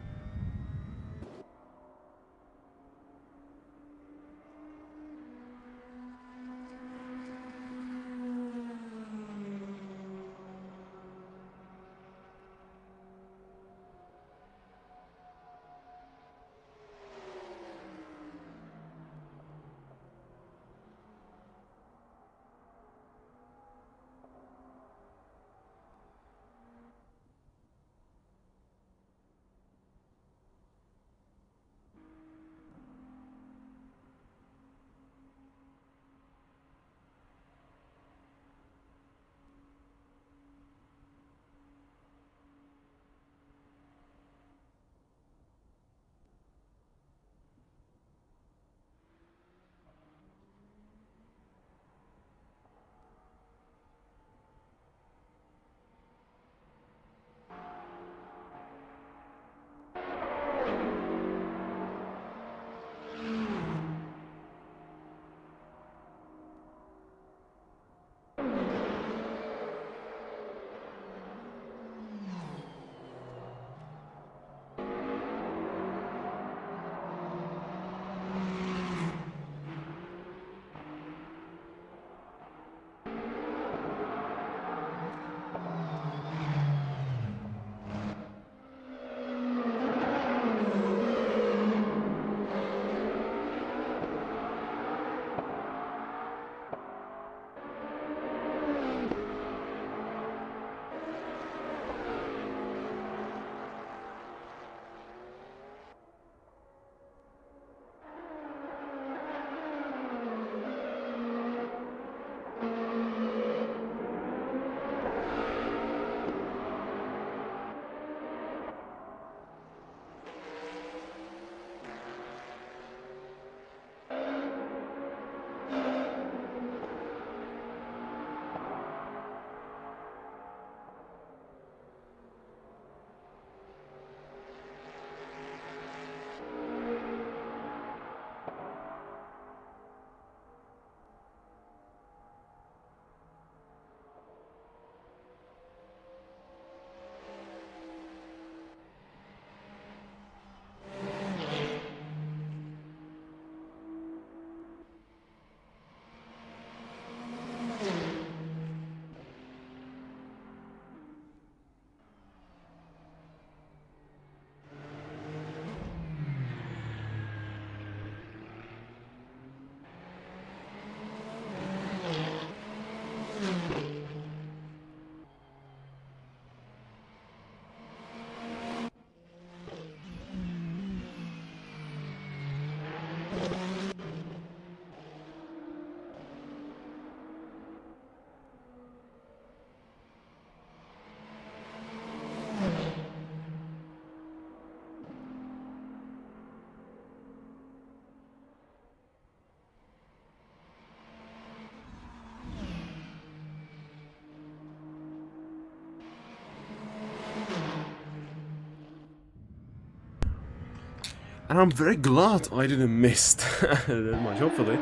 And I'm very glad I didn't miss that much, hopefully.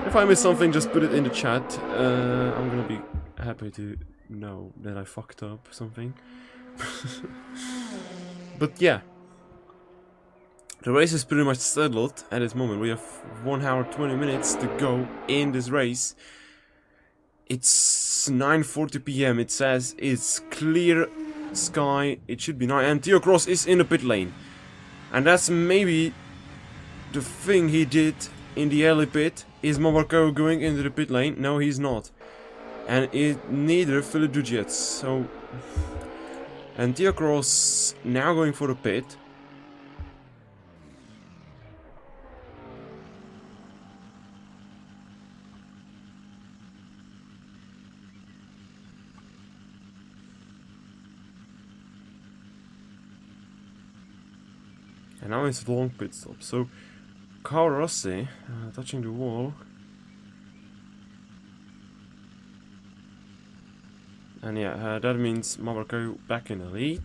If I missed something, just put it in the chat. I'm gonna be happy to know that I fucked up something. But yeah. The race is pretty much settled at this moment. We have 1 hour 20 minutes to go in this race. It's 9:40 p.m. It says it's clear sky. It should be nice. And Theo Cross is in the pit lane. And that's maybe the thing he did in the early pit. Is Mawar going into the pit lane? No, he's not. And neither Philip Dujet. So, and Theo Cross now going for the pit. And now it's a long pit stop. So, Carl Rossi touching the wall. And yeah, that means Mawar back in the lead.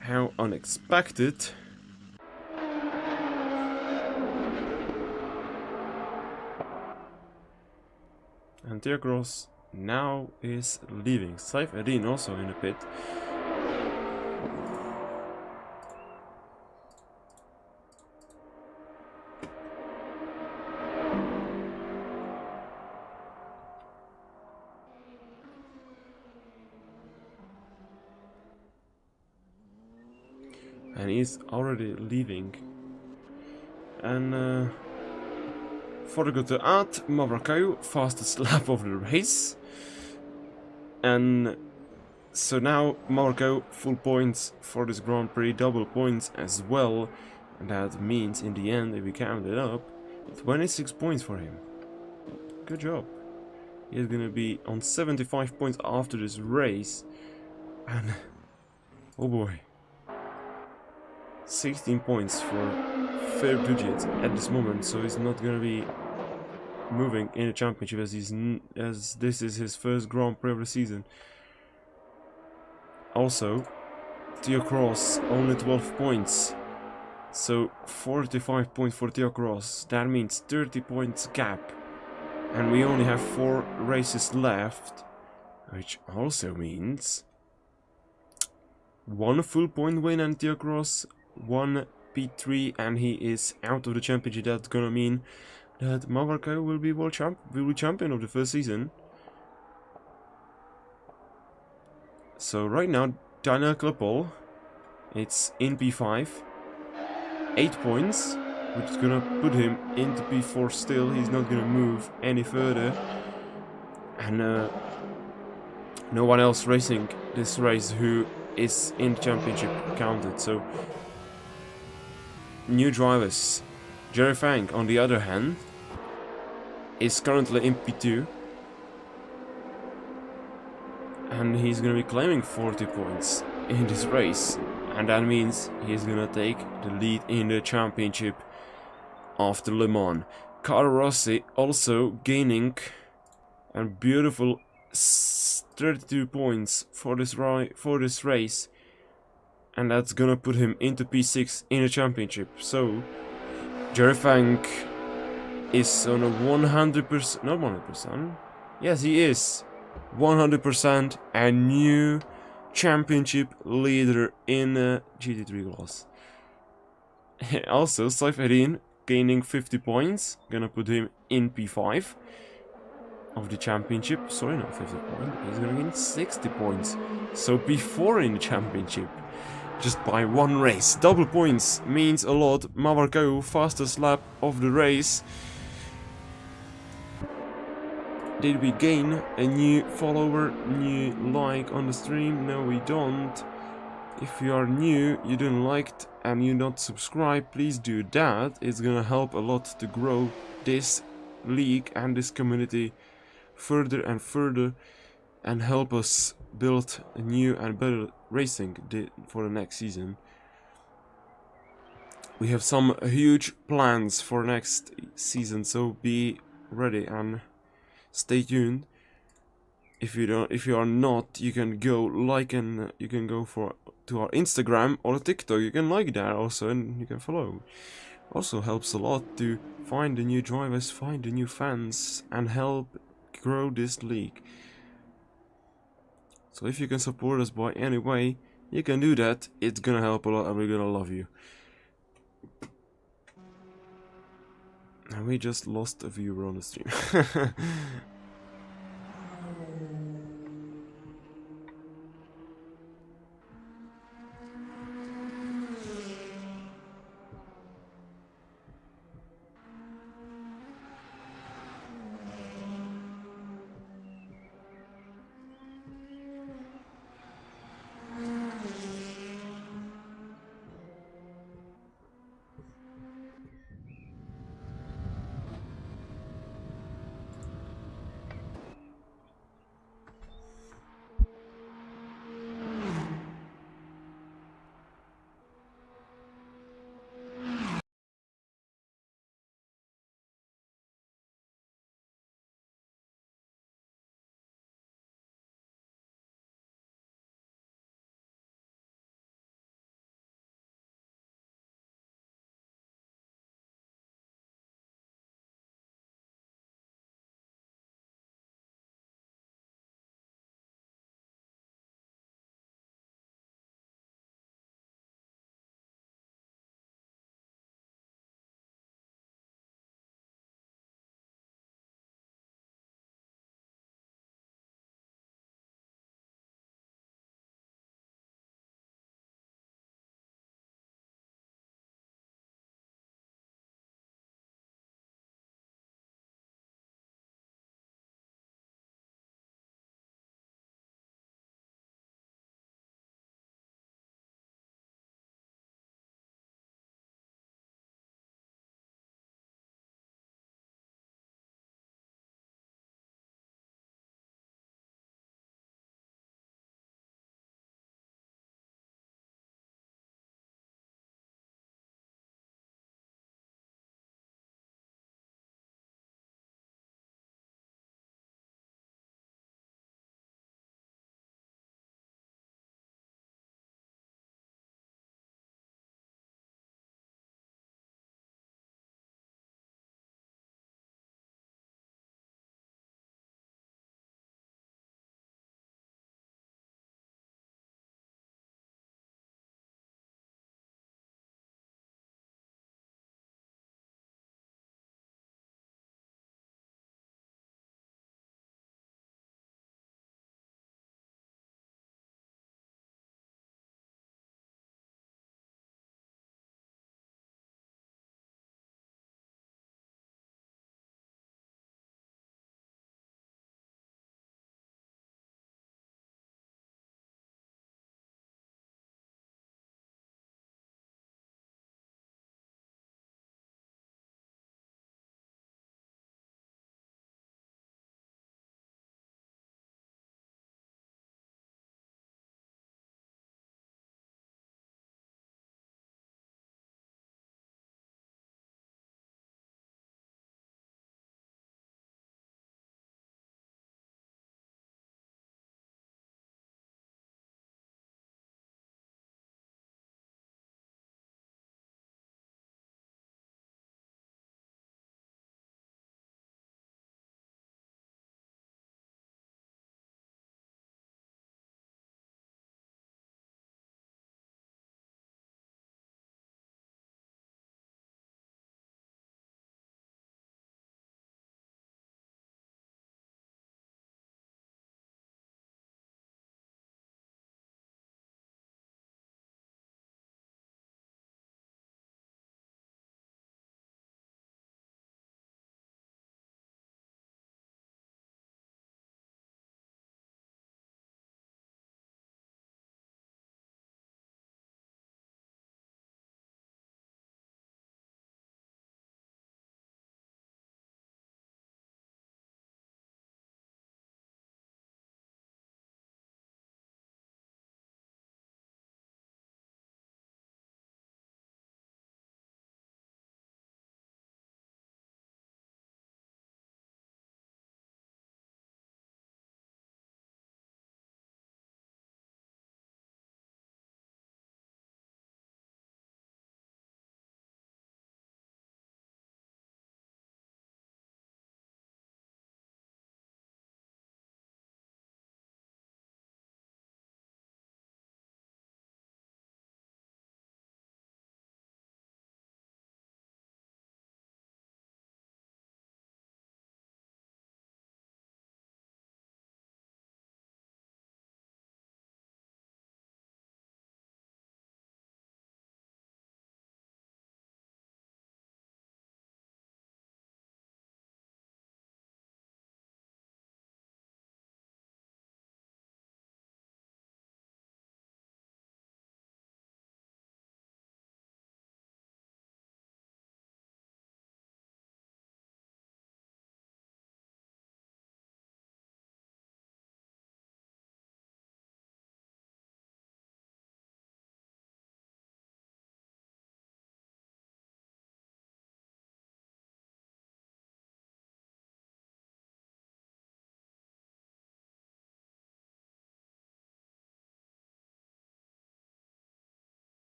How unexpected. And Diagros now is leaving. Saif Eddin also in the pit. And he's already leaving. And forgot to add, Mawar fastest lap of the race. And so now Mawar full points for this Grand Prix, double points as well. And that means in the end, if we count it up, 26 points for him. Good job. He's gonna be on 75 points after this race. And oh boy. 16 points for third digit at this moment, so he's not gonna be moving in the championship as this is his first Grand Prix of the season. Also, Theo Cross only 12 points, so 45 points for Theo Cross. That means 30 points gap, and we only have 4 races left, which also means 1 full point win and Theo Cross 1 P3, and he is out of the championship. That's gonna mean that Mawar will be champion of the first season. So right now, Daniel Kleppel, it's in P5, 8 points, which is gonna put him into P4 still. He's not gonna move any further, and no one else racing this race who is in the championship counted. So new drivers. Jerry Fang, on the other hand, is currently in P2. And he's gonna be claiming 40 points in this race. And that means he's gonna take the lead in the championship after Le Mans. Carlo Rossi also gaining a beautiful 32 points for this race. And that's gonna put him into P6 in the championship. So Jerry Fang is on a 100%, not 100%, yes he is, 100% a new championship leader in GT3 class. Also, Saif Eddin gaining 50 points, gonna put him in P5 of the championship. Sorry, not 50 points, he's gonna gain 60 points, so P4 in the championship. Just by 1 race. Double points means a lot. Mawar fastest lap of the race. Did we gain a new follower, new like on the stream? No, we don't. If you are new, you didn't like it, and you not subscribe, please do that. It's gonna help a lot to grow this league and this community further and further, and help us build a new and better racing for the next season. We have some huge plans for next season, so be ready and stay tuned. If you are not, you can go like, and you can go to our Instagram or TikTok. You can like that also, and you can follow. Also helps a lot to find the new drivers, find the new fans, and help grow this league. So if you can support us by any way, you can do that. It's gonna help a lot, and we're gonna love you. And we just lost a viewer on the stream.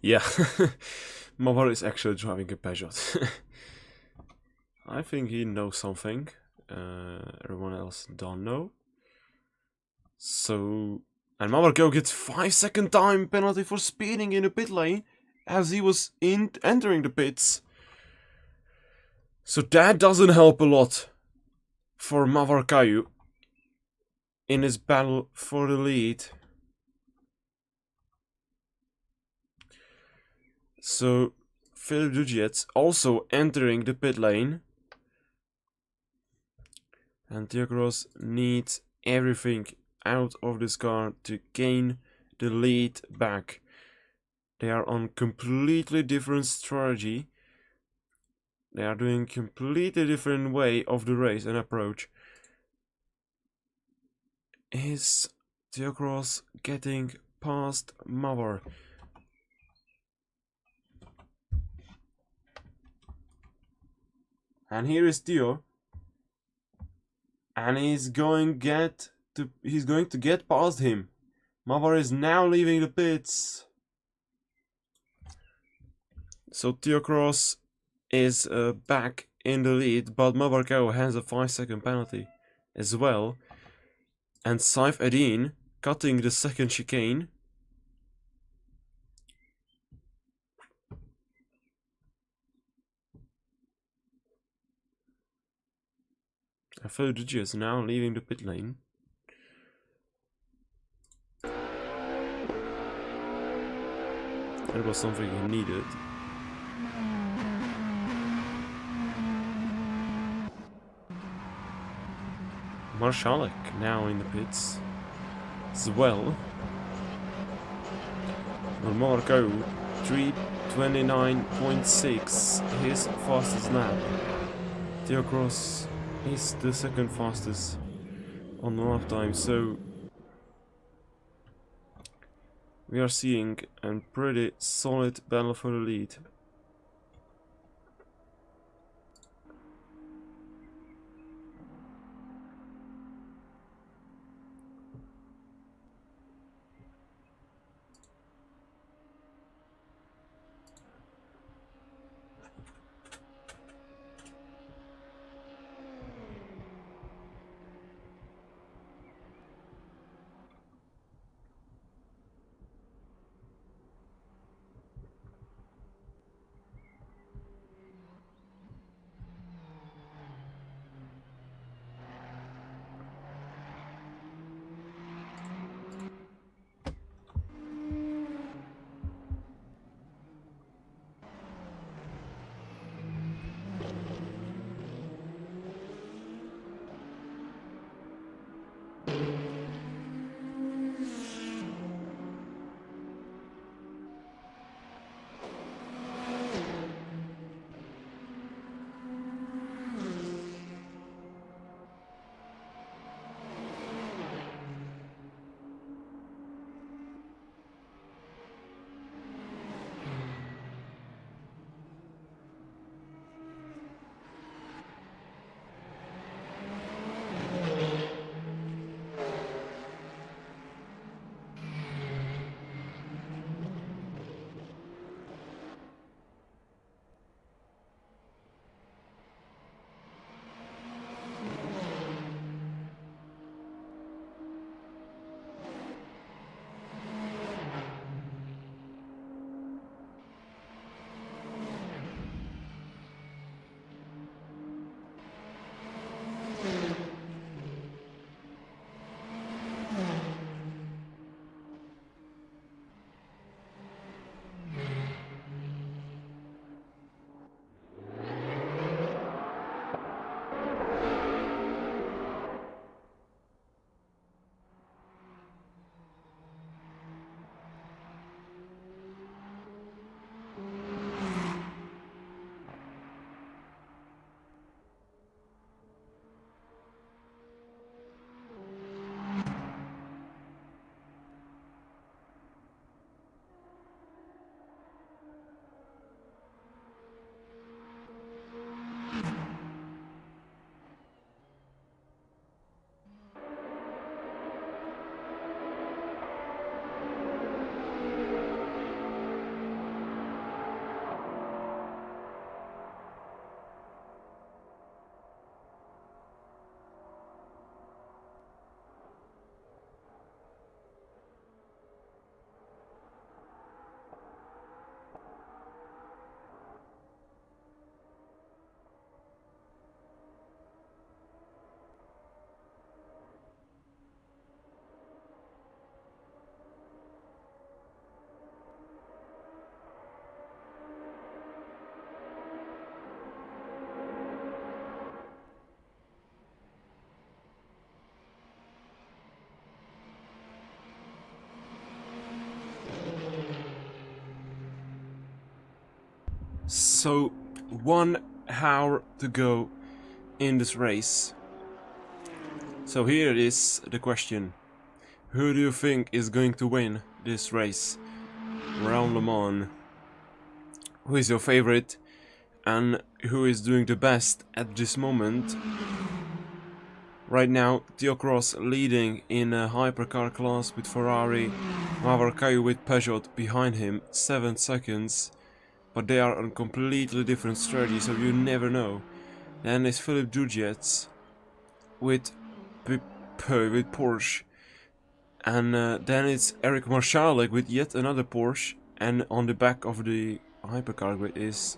Yeah, Mawar is actually driving a Peugeot. I think he knows something. Everyone else don't know. So, and Mawar Go gets 5-second time penalty for speeding in the pit lane as he was entering the pits. So that doesn't help a lot for Mawar Kayu in his battle for the lead. So Philip Dujiet also entering the pit lane. And Theocross needs everything out of this car to gain the lead back. They are on completely different strategy. They are doing completely different way of the race and approach. Is Theocross getting past Mawar? And here is Theo. And he's going to get past him. Mawar is now leaving the pits. So Theocross is back in the lead, but Mawar Kao has a 5-second penalty as well. And Saif Edin cutting the second chicane. And Fodigi is now leaving the pit lane. That was something he needed. Marshalik now in the pits as well. And Marco 3:29.6, his fastest lap. Theocross is the second fastest on the lap time, so we are seeing a pretty solid battle for the lead. So 1 hour to go in this race. So here is the question. Who do you think is going to win this race around Le Mans? Who is your favorite and who is doing the best at this moment? Right now, Theocross leading in a hypercar class with Ferrari, Mawar with Peugeot behind him, 7 seconds. But they are on completely different strategy, so you never know. Then is Philippe Dujets with Porsche. And then it's Eric Marschalek with yet another Porsche. And on the back of the hypercar grid is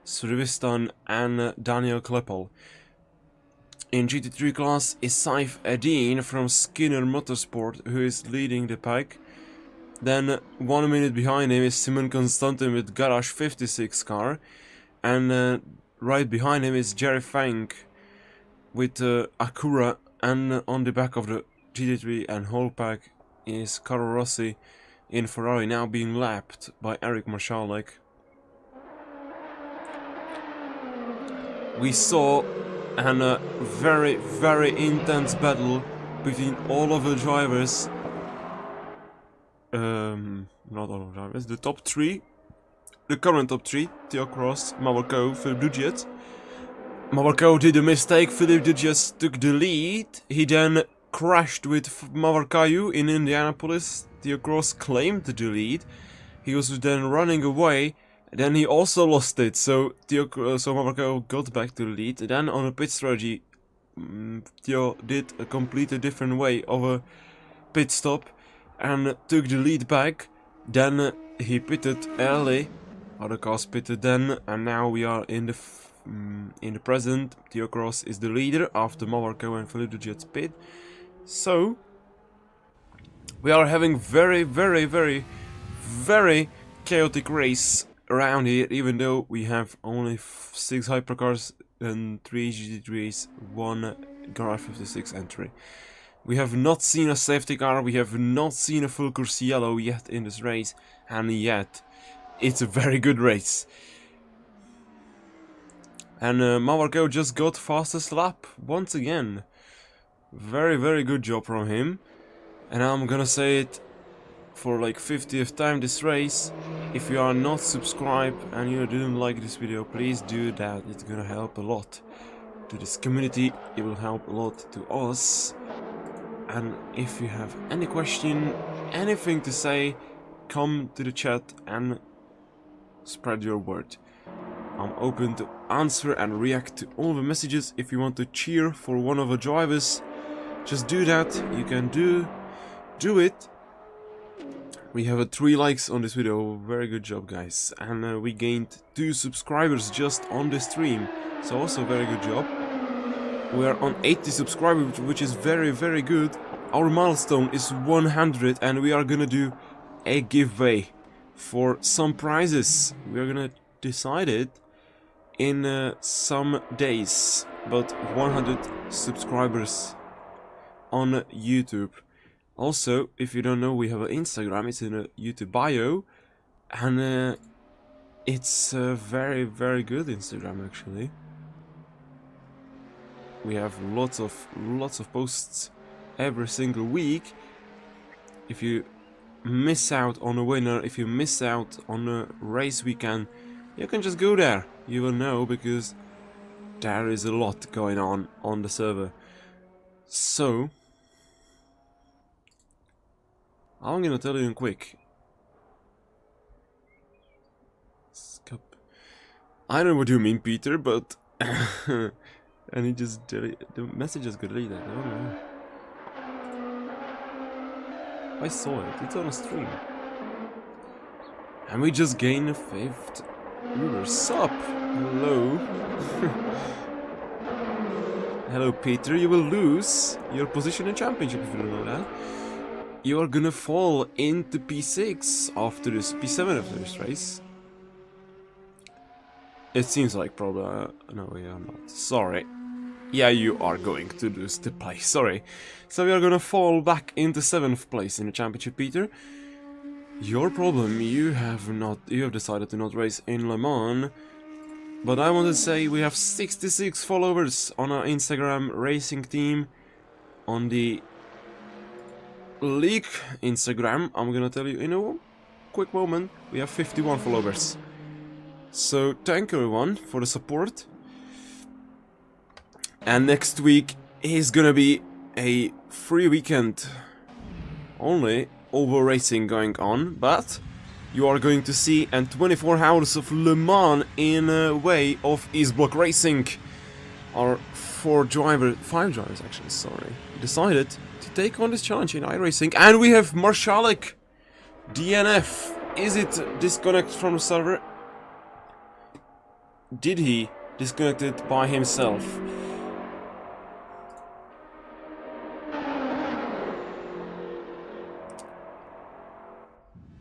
Srivistan and Daniel Kleppel. In GT3 class is Saif Eddin from Skinner Motorsport, who is leading the pack. Then 1 minute behind him is Simon Constantin with Garage 56 car. And right behind him is Jerry Fang with Acura. And on the back of the GT3 and whole pack is Carlo Rossi in Ferrari, now being lapped by Eric Marschalek. We saw a very, very intense battle between all of the drivers. Not all of the drivers, the top 3. The current top 3, Theocross, Mawar, Philippe Dujets. Mawar did a mistake, Philippe Dujets took the lead. He then crashed with Mawar in Indianapolis. Theocross claimed the lead. He was then running away. Then he also lost it, so Mawar got back to the lead. Then on a pit strategy, Theo did a completely different way of a pit stop and took the lead back. Then he pitted early, other cars pitted then, and now we are in the present. Theocross is the leader after Mawar and Philippe Dujets pit. So we are having very, very, very, very chaotic race around here, even though we have only 6 hypercars and 3 GT3s, 1 Garage 56 entry. We have not seen a safety car, we have not seen a full course yellow yet in this race, and yet it's a very good race. And Mawar just got fastest lap once again. Very, very good job from him. And I'm gonna say it for like 50th time this race. If you are not subscribed and you didn't like this video, please do that. It's gonna help a lot to this community. It will help a lot to us. And if you have any question, anything to say, come to the chat and spread your word. I'm open to answer and react to all the messages. If you want to cheer for one of the drivers, just do that. You can do it. We have 3 likes on this video. Very good job, guys. And we gained 2 subscribers just on the stream, so also very good job. We are on 80 subscribers, which is very, very good. Our milestone is 100, and we are gonna do a giveaway for some prizes. We are gonna decide it in some days, but 100 subscribers on YouTube. Also, if you don't know, we have an Instagram. It's in a YouTube bio, and it's a very, very good Instagram actually. We have lots of posts every single week. If you miss out on a winner, if you miss out on a race weekend, you can just go there. You will know, because there is a lot going on the server. So I'm gonna tell you in quick. Skip. I know what you mean, Peter, but and he just the message just got deleted. I don't know. I saw it. It's on a stream. And we just gained a 5th. What's up? Hello. Hello, Peter. You will lose your position in championship if you don't know that. You are gonna fall into P6 after this, P7 after this race. It seems like probably. No, we are not. Sorry. Yeah, you are going to lose the place. Sorry. So we are gonna fall back into 7th place in the championship, Peter. Your problem. You have decided to not race in Le Mans, But I want to say we have 66 followers on our Instagram racing team. On the league Instagram, I'm gonna tell you in a quick moment, we have 51 followers. So thank you everyone for the support. And next week is gonna be a free weekend. Only oval racing going on, but you are going to see and 24 hours of Le Mans in a way of East Block Racing. Our 5 drivers actually, sorry, decided to take on this challenge in iRacing, and we have Marshalik DNF. Is it disconnect from the server? Did he disconnect it by himself?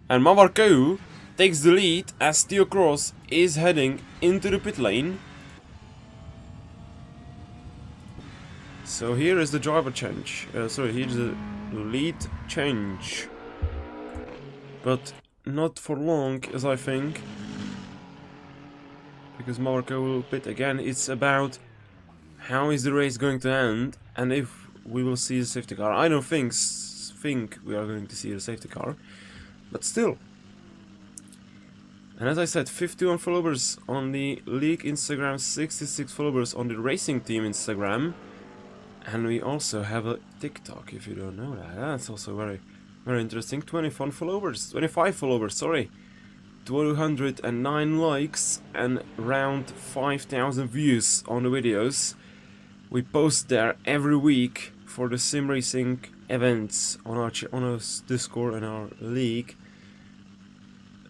And Mawar takes the lead as Theo Cross is heading into the pit lane. So here is the driver change. Sorry, here's the lead change. But not for long, as I think. Because Mawar will pit again. It's about how is the race going to end and if we will see the safety car. I don't think we are going to see the safety car. But still. And as I said, 51 followers on the league Instagram, 66 followers on the racing team Instagram. And we also have a TikTok, if you don't know that. That's also very, very interesting. 25 followers, sorry. 209 likes and around 5,000 views on the videos. We post there every week for the sim racing events on our Discord and our league.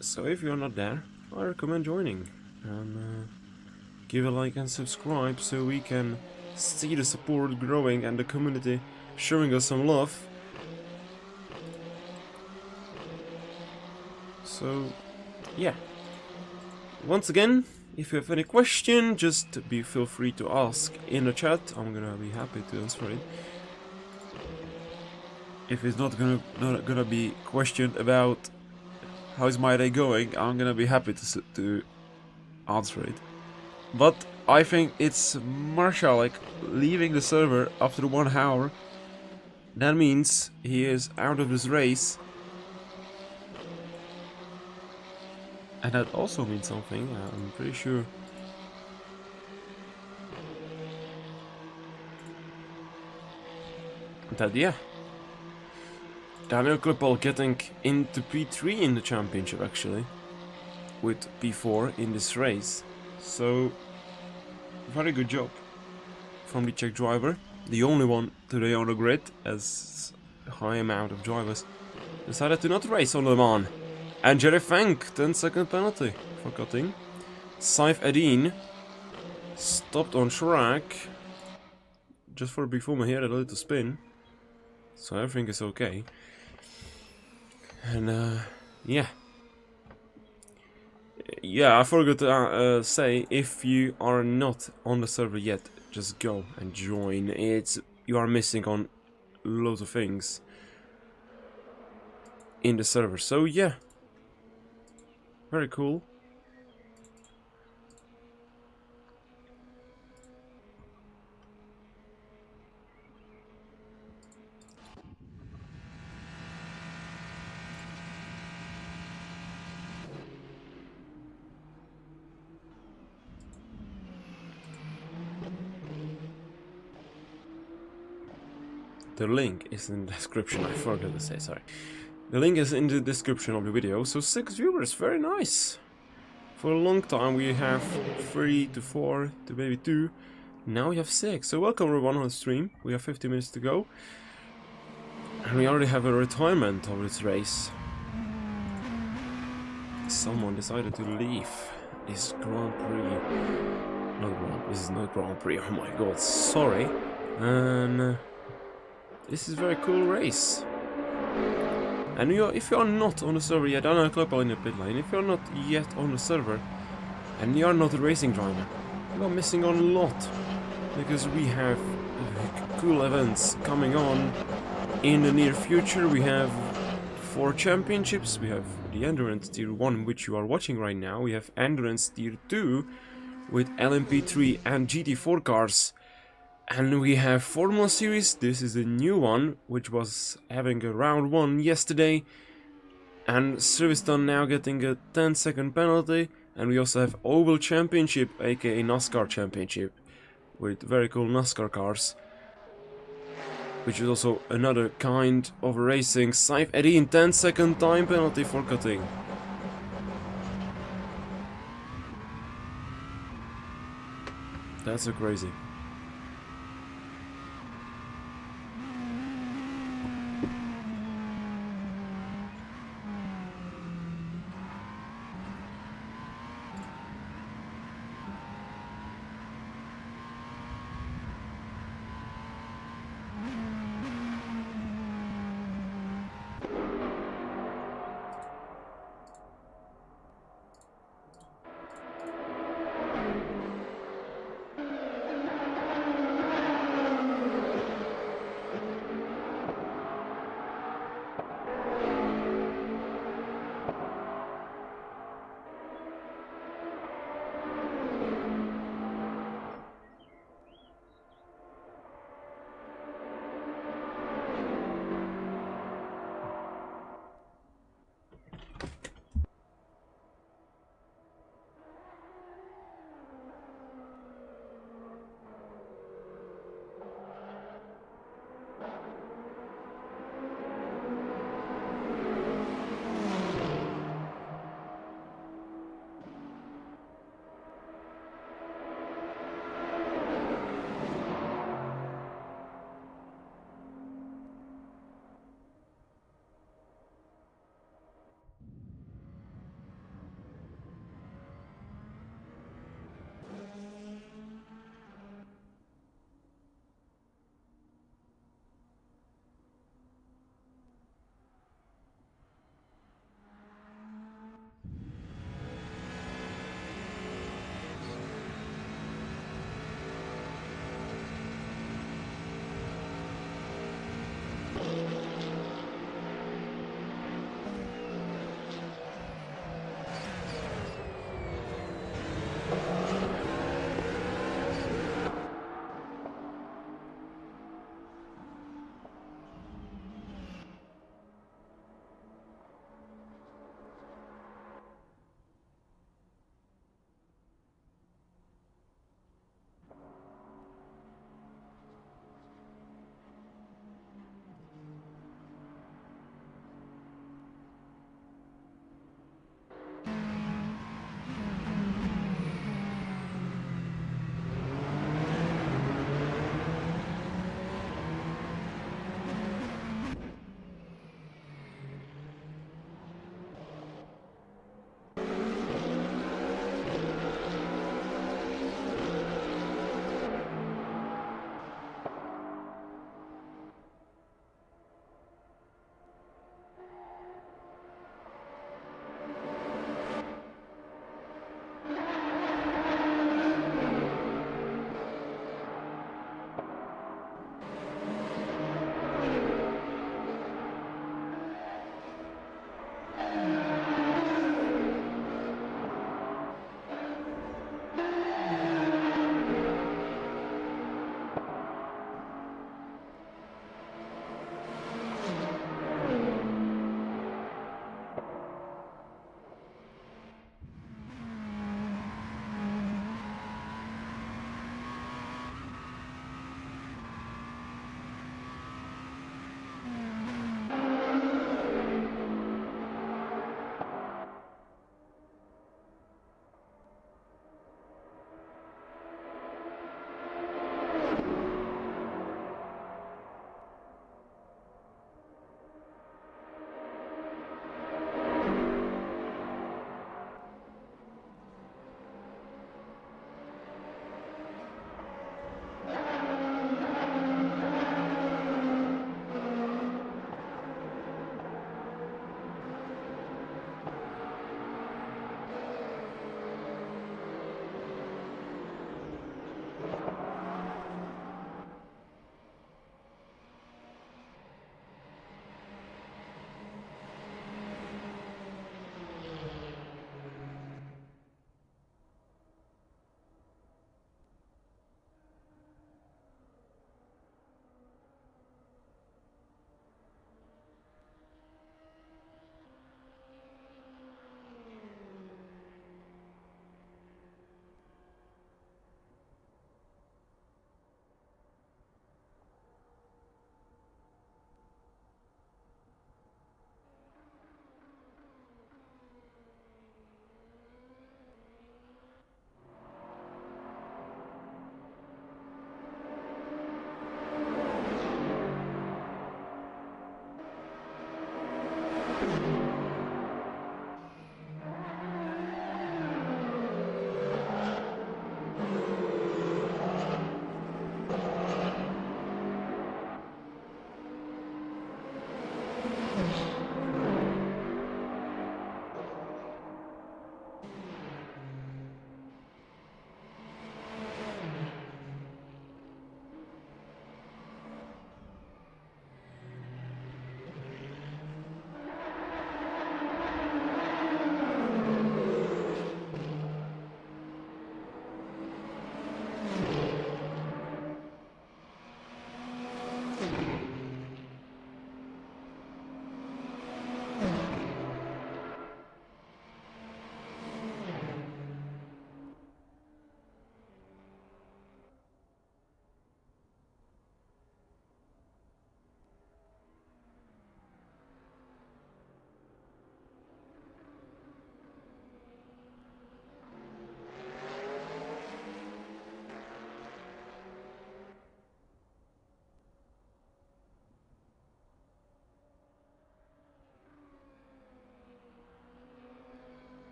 So if you're not there, I recommend joining and give a like and subscribe so we can see the support growing and the community showing us some love. So yeah, once again, if you have any question, just feel free to ask in the chat. I'm gonna be happy to answer it. If it's not gonna be questioned about how's my day going, I'm gonna be happy to answer it. But I think it's Marshalik leaving the server after 1 hour. That means he is out of this race. And that also means something, I'm pretty sure. That, yeah. Daniel Klippel getting into P3 in the championship actually. With P4 in this race. So, very good job from the Czech driver. The only one today on the grid, as a high amount of drivers decided to not race on Le Mans. And Jerry Fank, 10-second penalty for cutting. Saif Edin stopped on track. Just for before my head, a little spin. So everything is okay. And yeah. Yeah, I forgot to say, if you are not on the server yet, just go and join. You are missing on loads of things in the server. So yeah. Very cool. The link is in the description, I forgot to say, sorry. The link is in the description of the video, so 6 viewers, very nice. For a long time we have 3 to 4 to maybe 2, now we have 6. So welcome everyone on the stream, we have 50 minutes to go. And we already have a retirement of this race. Someone decided to leave this Grand Prix. This is not Grand Prix, oh my god, sorry. And this is a very cool race. And if you are not on the server yet, I know Klippel in the pit lane, if you are not yet on the server, and you are not a racing driver, you are missing on a lot. Because we have cool events coming on in the near future. We have 4 championships, we have the Endurance Tier 1, which you are watching right now, we have Endurance Tier 2, with LMP3 and GT4 cars. And we have Formula Series. This is a new one, which was having a round 1 yesterday. And Silverstone now getting a 10-second penalty. And we also have Oval Championship, aka NASCAR Championship, with very cool NASCAR cars. Which is also another kind of racing. Saif Eddin, 10-second time penalty for cutting. That's so crazy.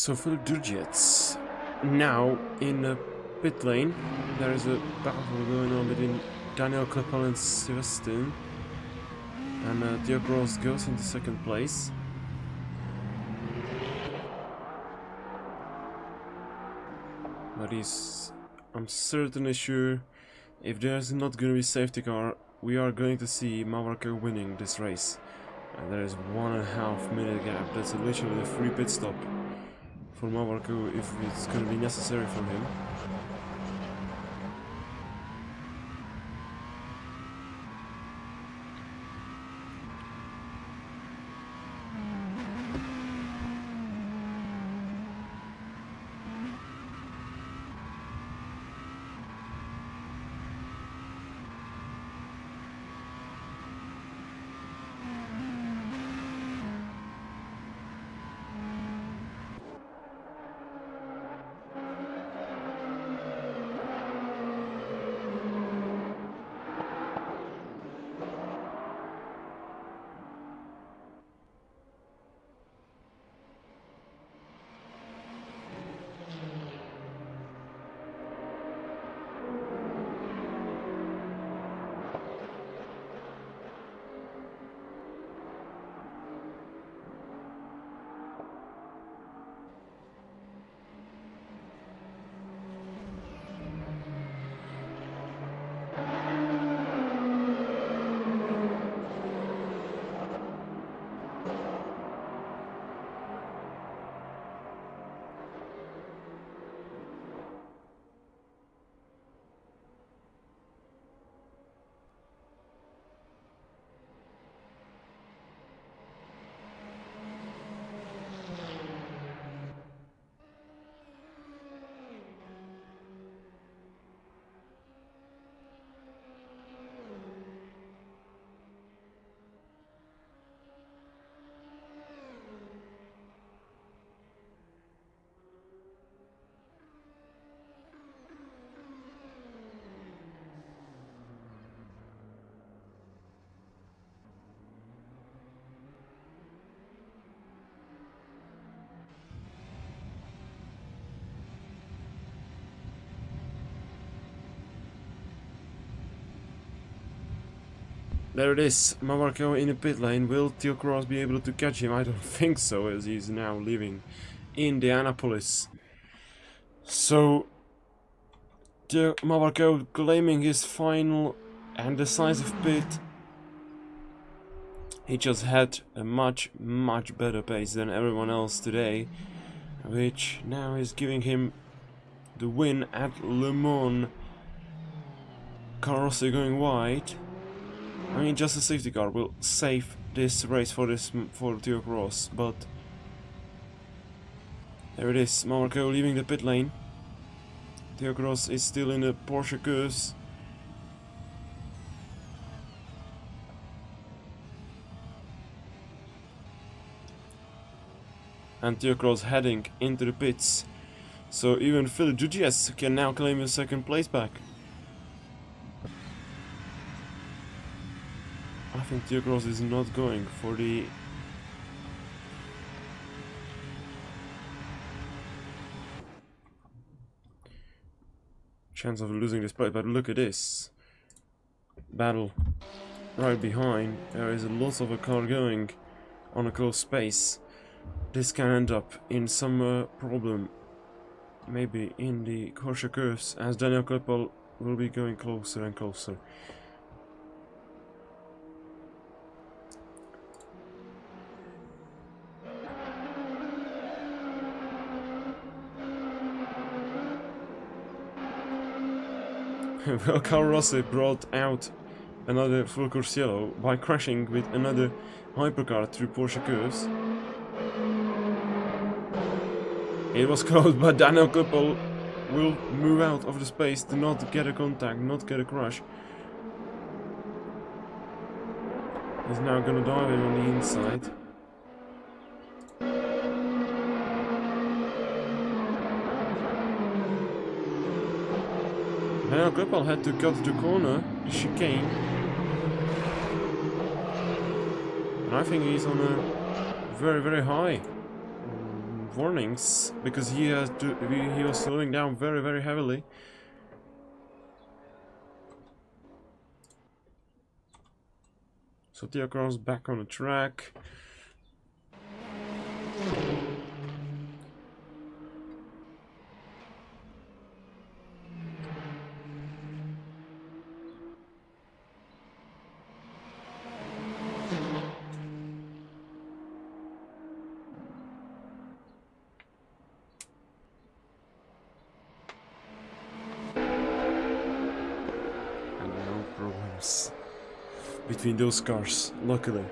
So for Durjets, now in the pit lane, there is a battle going on between Daniel Kleppel and Sebastian, and Theo Gross goes into second place. But I'm certainly sure, if there's not going to be safety car, we are going to see Mawar winning this race. And there is 1.5 minute gap. That's literally a free pit stop for Mawar if it's going to be necessary for him. There it is, Mawar in the pit lane. Will Theo Cross be able to catch him? I don't think so, as he's now leaving Indianapolis. So, Mawar claiming his final and decisive pit. He just had a much better pace than everyone else today, which now is giving him the win at Le Mans. Corsa going wide. I mean, just a safety car will save this race for Theo Cross, but there it is, Mawar leaving the pit lane. Theo Cross is still in the Porsche curse. And Theo Cross heading into the pits. So even Philip Dugies can now claim his second place back. I think Theo Cross is not going for the chance of losing this place, but look at this battle right behind. There is a lot of a car going on a close space. This can end up in some problem, maybe in the Corsa curves, as Daniel Kleppel will be going closer and closer. Well, Carl Rossi brought out another full course yellow by crashing with another hypercar through Porsche curves. It was close, but Daniel Kleppel will move out of the space to not get a contact, not get a crash. He's now gonna dive in on the inside. Daniel Kleppel had to cut the corner, the chicane. And I think he's on a very high. warnings because he was slowing down very, very heavily. So Theocross back on the track. No problems between those cars, luckily.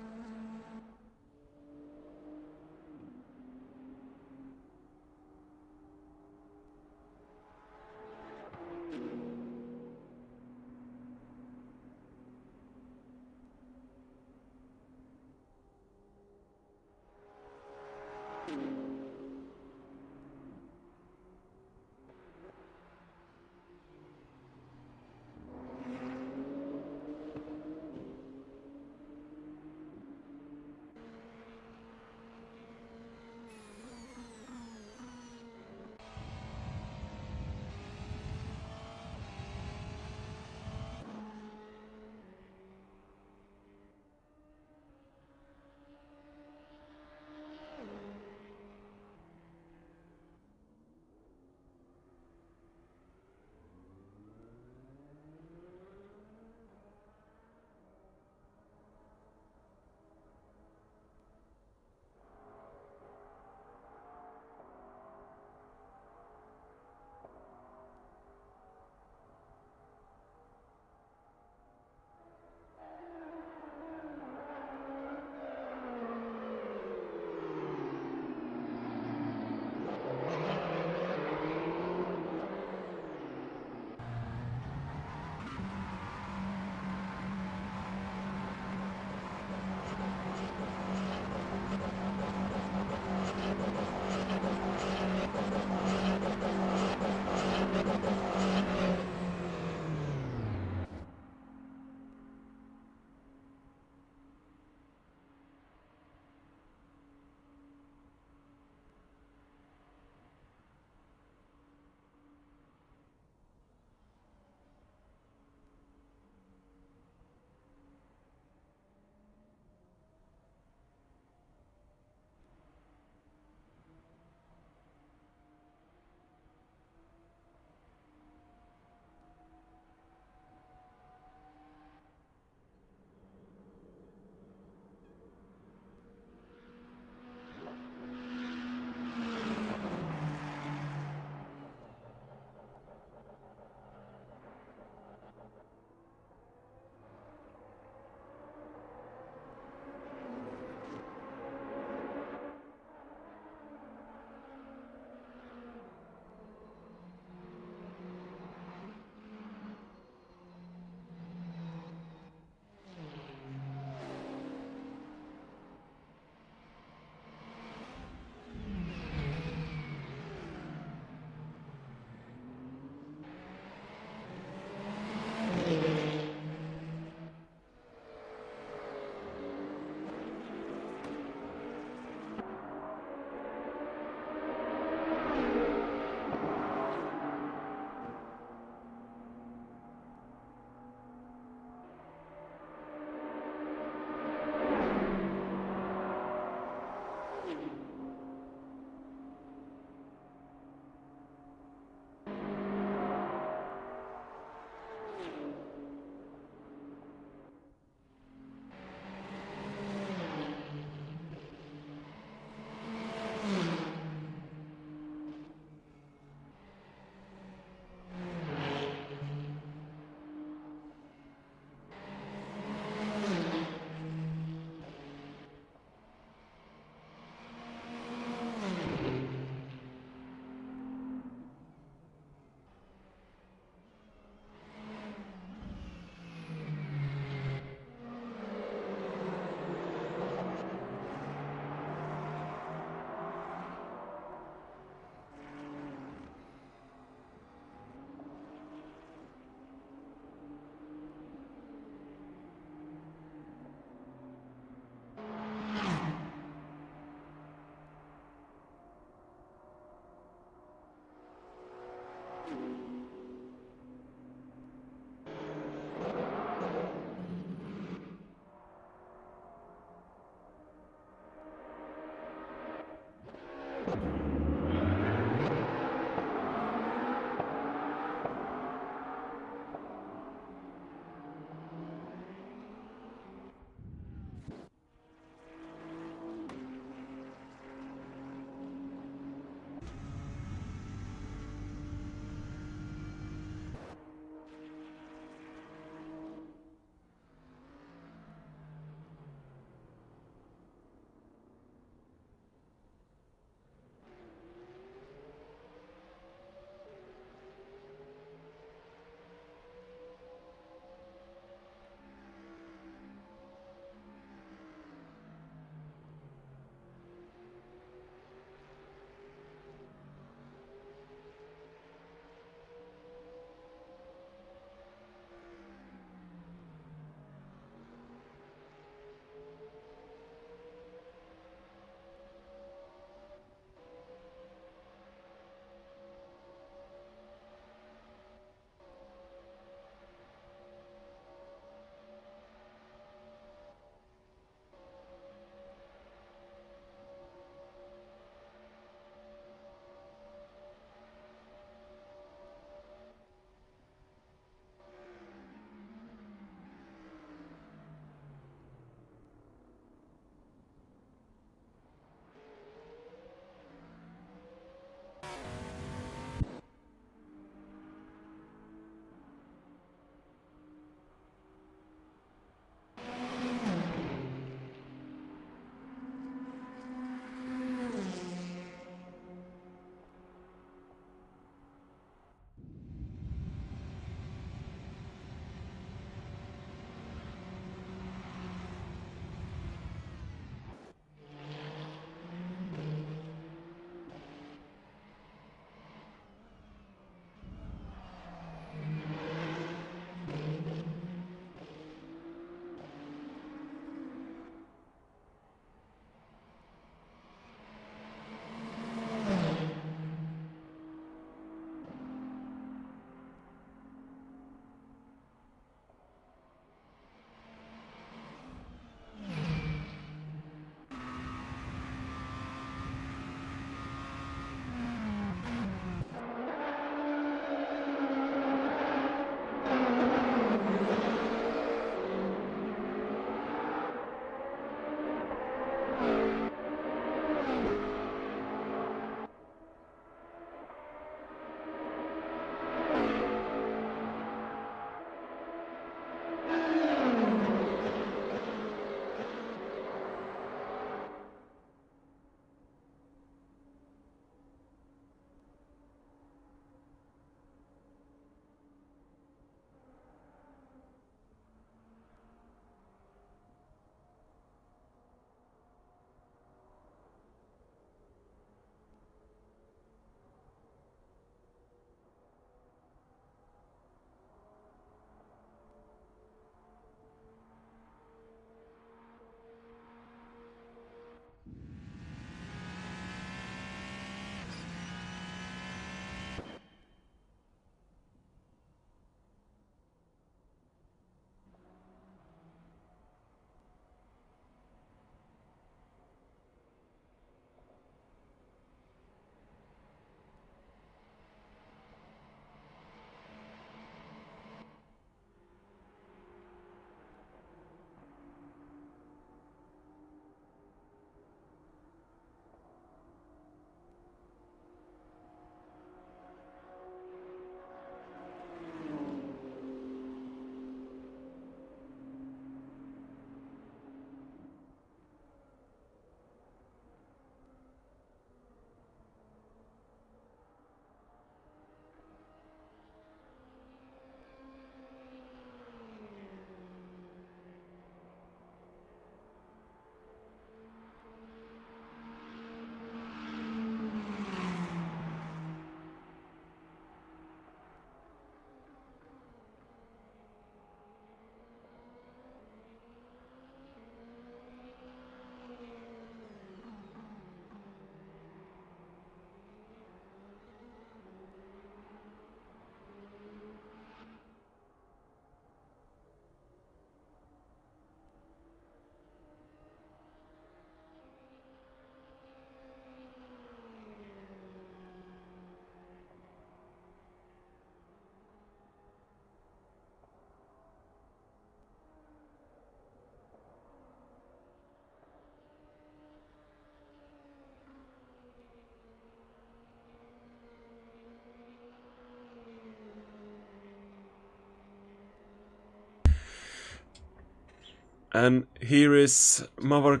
And here is Mawar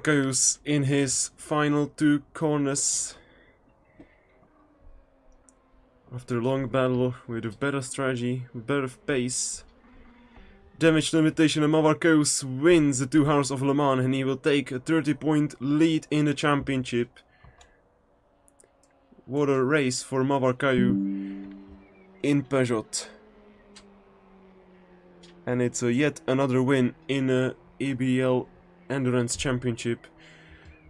in his final 2 corners. After a long battle with a better strategy, better pace, damage limitation, and Mawar wins the 2 Hours of Le Mans, and he will take a 30-point lead in the championship. What a race for Mawar in Peugeot. And it's yet another win in a EBRL Endurance Championship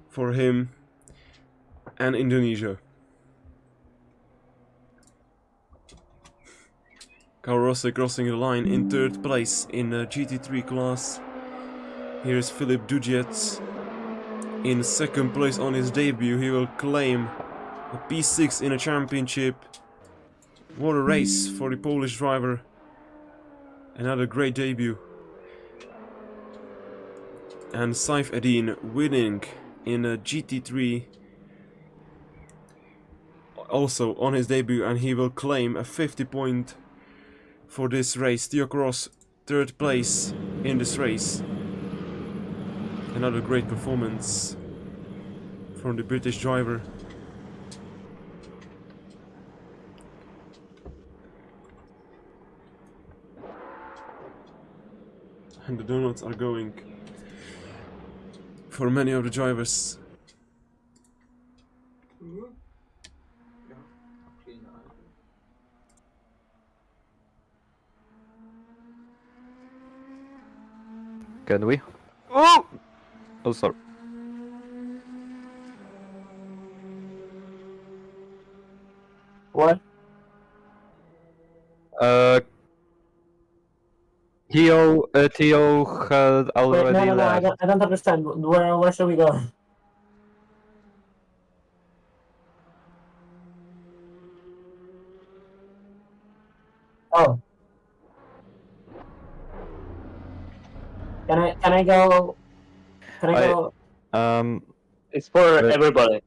for him and Indonesia. Corsa crossing the line in 3rd place in the GT3 class. Here is Philip Dujet in 2nd place on his debut. He will claim a P6 in a championship. What a race for the Polish driver. Another great debut. And Saif Eddin winning in a GT3 also on his debut, and he will claim a 50-point for this race. Theo Cross 3rd place in this race. Another great performance from the British driver. And the donuts are going for many of the drivers. Can we? Oh! Oh, sorry. What? Theo had Wait, already no, left. I don't understand. Where should we go? Oh. Can I go? Can I I- go? It's for But- everybody.